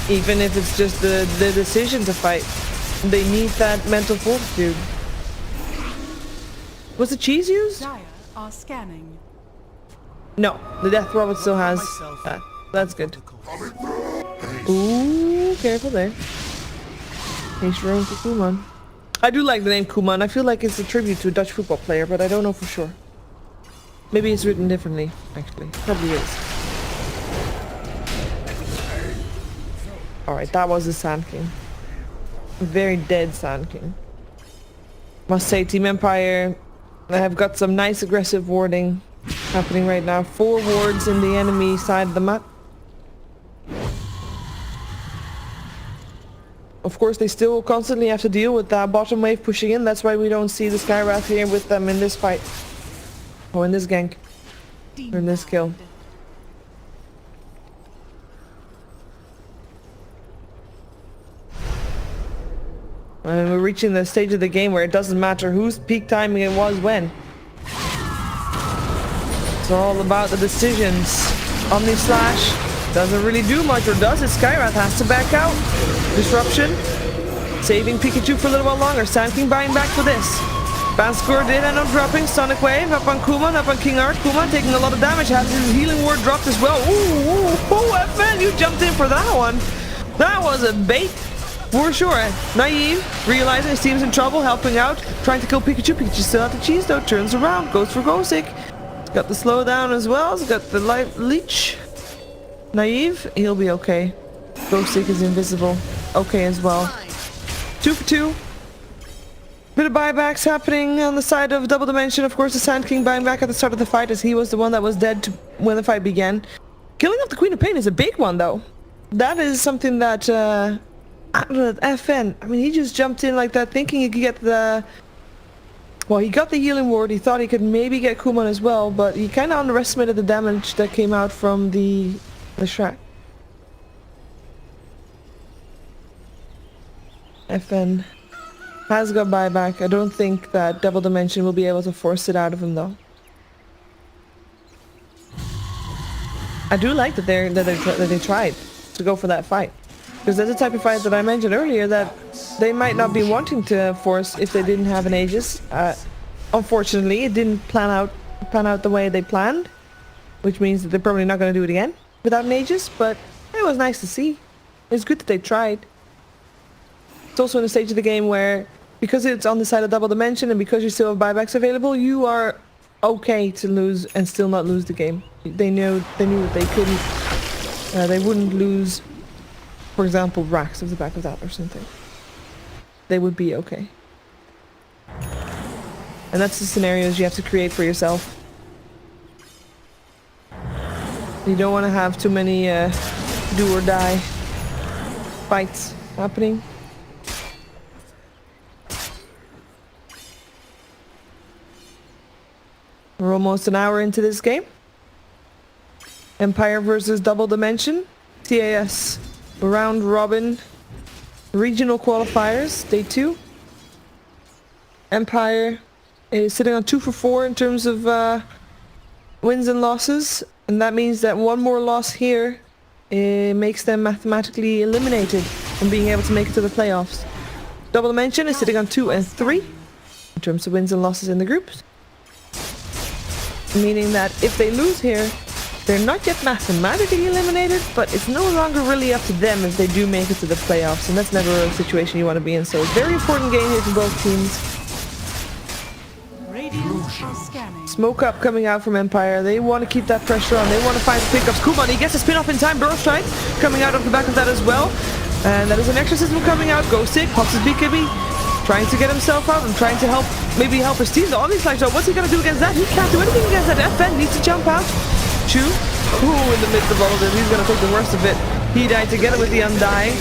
Even if it's just the decision to fight. They need that mental fortitude. Was the cheese used? Dire are scanning. No, the Death Robot still has that. That's good. Ooh, careful there. He's room for Kuman. I do like the name Kuman. I feel like it's a tribute to a Dutch football player, but I don't know for sure. Maybe it's written differently, actually. Probably is. Alright, that was the Sand King. A very dead Sand King. Must say, Team Empire, I have got some nice aggressive warding happening right now. 4 wards in the enemy side of the map. Of course, they still constantly have to deal with that bottom wave pushing in. That's why we don't see the Skywrath here with them in this fight. Or in this gank. Or in this kill. And we're reaching the stage of the game where it doesn't matter whose peak timing it was when. It's all about the decisions. Omni Slash doesn't really do much, or does it? Skywrath has to back out. Disruption. Saving Pikachu for a little while longer. Sand King buying back for this. Vanscore did end up dropping. Sonic Wave up on Kuman, up on King Art. Kuman taking a lot of damage. Has his healing ward dropped as well. Ooh, FN, you jumped in for that one. That was a bait. For sure. Naive, realizing his team's in trouble, helping out, trying to kill Pikachu. Pikachu still at the cheese though, turns around, goes for Gosick. Got the slowdown as well, he's got the life leech. Naive, he'll be okay. Gosick is invisible. Okay as well. 2 for 2. Bit of buybacks happening on the side of Double Dimension. Of course, the Sand King buying back at the start of the fight as he was the one that was dead when the fight began. Killing off the Queen of Pain is a big one though. That is something that, I don't know, FN, I mean, he just jumped in like that thinking he could get the... Well, he got the healing ward, he thought he could maybe get Kuman as well, but he kind of underestimated the damage that came out from the Shrek. FN has got buyback. I don't think that Double Dimension will be able to force it out of him though. I do like that they tried to go for that fight, because that's the type of fight that I mentioned earlier that they might not be wanting to force if they didn't have an Aegis. Unfortunately, it didn't pan out the way they planned, which means that they're probably not going to do it again without an Aegis. But it was nice to see. It's good that they tried. It's also in a stage of the game where, because it's on the side of Double Dimension and because you still have buybacks available, you are okay to lose and still not lose the game. They knew that they couldn't, they wouldn't lose, for example, racks off the back of that or something. They would be okay. And that's the scenarios you have to create for yourself. You don't want to have too many do or die fights happening. We're almost an hour into this game. Empire versus Double Dimension. CAS round robin regional qualifiers, day 2. Empire is sitting on 2 for 4 in terms of wins and losses, and that means that one more loss here makes them mathematically eliminated from being able to make it to the playoffs. Double Dimension is sitting on 2 and 3 in terms of wins and losses in the groups, meaning that if they lose here, they're not yet mathematically eliminated, but it's no longer really up to them if they do make it to the playoffs, and that's never a situation you want to be in. So it's a very important game here for both teams. Smoke up coming out from Empire. They want to keep that pressure on. They want to find the pickups. Kuman, he gets a spin off in time. Burrow Strike coming out of the back of that as well. And that is an extra system coming out. Go sick. Pops his BKB. Trying to get himself out and trying to maybe help his team. The Omni's like, so what's he going to do against that? He can't do anything against that. FN needs to jump out. Chew. Ooh, in the midst of all of this, he's going to take the worst of it. He died together with the Undying.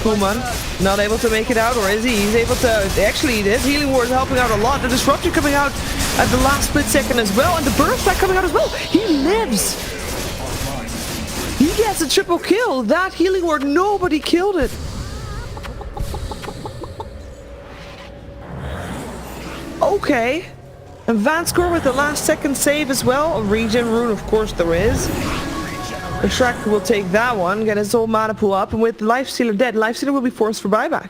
Kuman not able to make it out, or is he? He's able to. Actually, his healing ward is helping out a lot. The disruption coming out at the last split second as well, and the burst strike coming out as well. He lives. He gets a triple kill. That healing ward, nobody killed it. Okay. And Vanscore with the last second save as well. A regen rune, of course there is. The Shrek will take that one, get his whole mana pool up, and with Lifestealer dead, Lifestealer will be forced for buyback.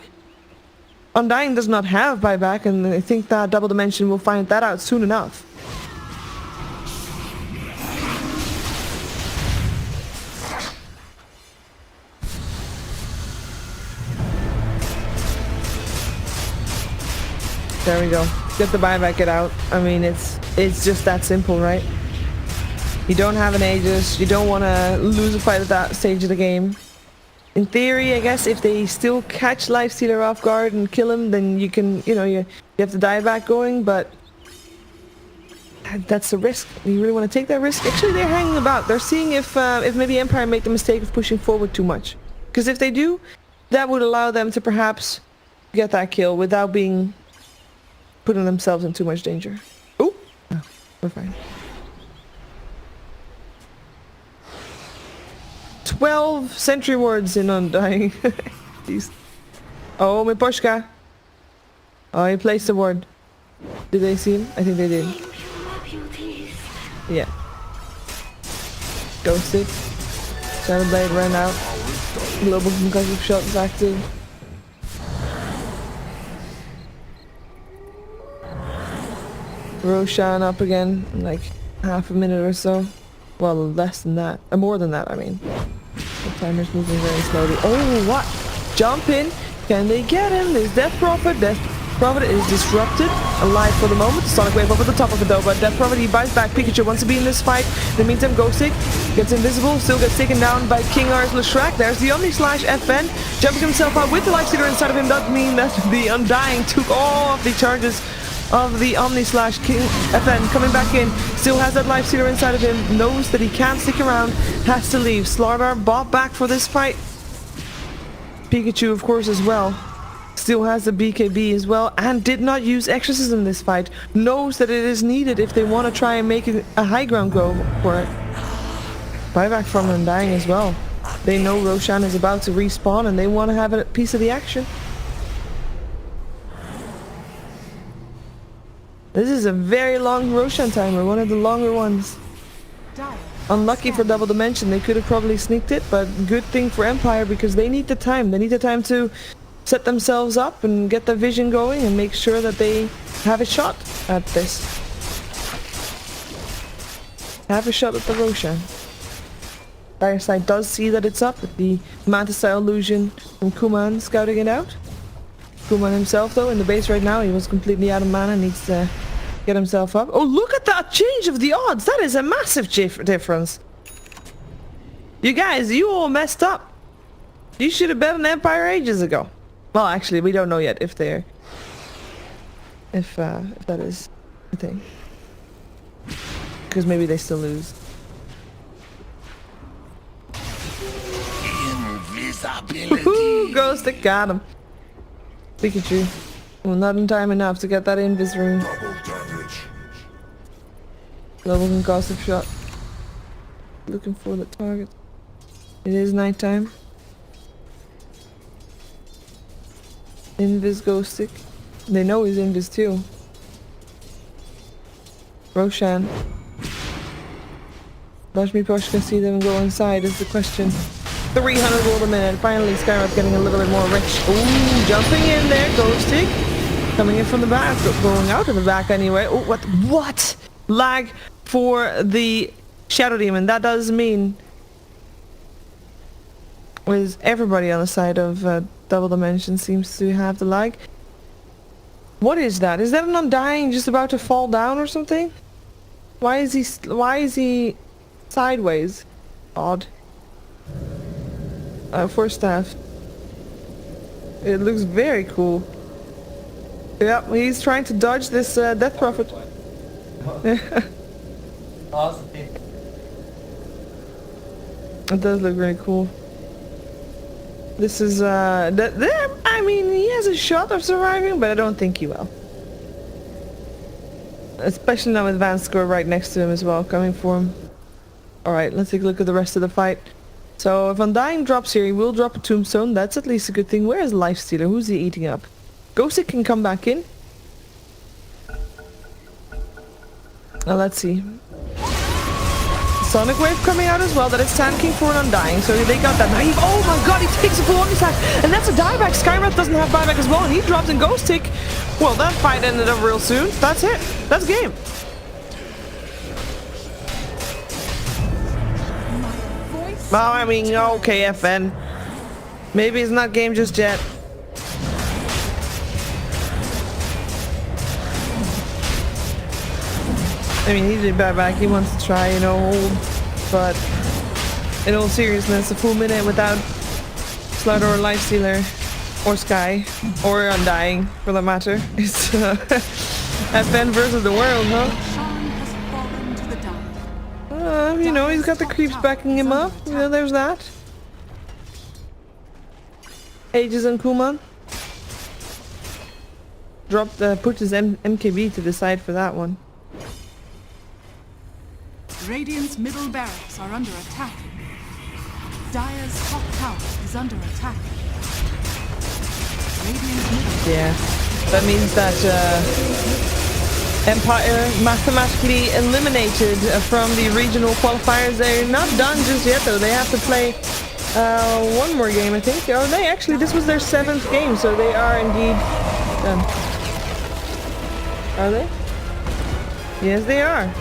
Undying does not have buyback, and I think that Double Dimension will find that out soon enough. There we go. Get the buyback, get out. I mean, it's just that simple, right? You don't have an Aegis. You don't want to lose a fight at that stage of the game. In theory, I guess, if they still catch Lifestealer off guard and kill him, then you can, you have the dieback going, but that's a risk. You really want to take that risk? Actually, they're hanging about. They're seeing if maybe Empire make the mistake of pushing forward too much. Because if they do, that would allow them to perhaps get that kill without putting themselves in too much danger. Oh, we're fine. 12 sentry wards in Undying. Jeez. Oh, Miposhka. Oh, he placed the ward. Did they see him? I think they did. Yeah. Ghosted. Shadowblade ran out. Global concussive shot is active. Roshan up again in like half a minute or so. Well, less than that. More than that, I mean. The timer's moving very slowly. Oh, what? Jump in. Can they get him? There's Death Prophet. Death Prophet is disrupted, alive for the moment. Sonic Wave over the top of it though, but Death Prophet, he buys back. Pikachu wants to be in this fight. In the meantime, Ghostic gets invisible, still gets taken down by King Arslan Shrek. There's the Omni Slash FN, jumping himself out with the Life Stealer inside of him. Does mean that the Undying took all of the charges of the Omni Slash. King FN coming back in, still has that Life Stealer inside of him, knows that he can't stick around, has to leave. Slardar bought back for this fight. Pikachu, of course, as well. Still has the BKB as well, and did not use Exorcism in this fight. Knows that it is needed if they want to try and make a high ground go for it. Buyback from Undying as well. They know Roshan is about to respawn and they want to have a piece of the action. This is a very long Roshan timer, one of the longer ones. Unlucky for Double Dimension, they could have probably sneaked it, but good thing for Empire because they need the time. They need the time to set themselves up and get the vision going and make sure that they have a shot at this. Have a shot at the Roshan. Dire side does see that it's up with the Manta style illusion from Kuman scouting it out. Kuman himself though in the base right now, he was completely out of mana, needs to get himself up. Oh, look at that change of the odds! That is a massive difference. You guys, you all messed up. You should have bet on Empire ages ago. Well, actually, we don't know yet if they're... If that is a thing. Because maybe they still lose. Woohoo! Ghost that got him. Pikachu. Well, not in time enough to get that invis rune. Global concussive shot. Looking for the target. It is nighttime. Invis Ghostic. They know he's Invis too. Roshan. Bashmi Posh can see them go inside is the question. 300 gold a minute. Finally Skyrock getting a little bit more rich. Ooh, jumping in there, Ghostic. Coming in from the back, going out of the back anyway. Oh, what? Lag for the Shadow Demon. That does mean with everybody on the side of Double Dimension seems to have the lag. What is that? Is that an Undying just about to fall down or something? Why is he sideways? Odd. For staff. It looks very cool. Yep, he's trying to dodge this Death Prophet. It does look very cool. This is I mean, he has a shot of surviving, but I don't think he will. Especially now with Vanscore right next to him as well, coming for him. Alright, let's take a look at the rest of the fight. So if Undying drops here, he will drop a tombstone. That's at least a good thing. Where is Lifestealer? Who's he eating up? Ghostic can come back in. Now let's see. Sonic Wave coming out as well. That is tanking for an Undying. So they got that naive. Oh my god, he takes a full Omni Slash. And that's a dieback. Skywrath doesn't have buyback as well. And he drops in Ghostic. Well, that fight ended up real soon. That's it. That's game. Well, I mean, okay, FN. Maybe it's not game just yet. I mean, he did buyback. He wants to try, you know, hold. But in all seriousness, a full minute without Slaughter or Lifestealer or Sky or Undying, for that matter, it's FN versus the world, huh? You know, he's got the creeps backing him up. You know, there's that. Aegis and Kuman. Put his MKB to the side for that one. Radiant's middle barracks are under attack. Dire's top tower is under attack. Radiant's middle. Yeah, that means that Empire mathematically eliminated from the regional qualifiers. They're not done just yet though. They have to play one more game, I think. Oh, they actually, this was their 7th game, so they are indeed done. Are they? Yes, they are.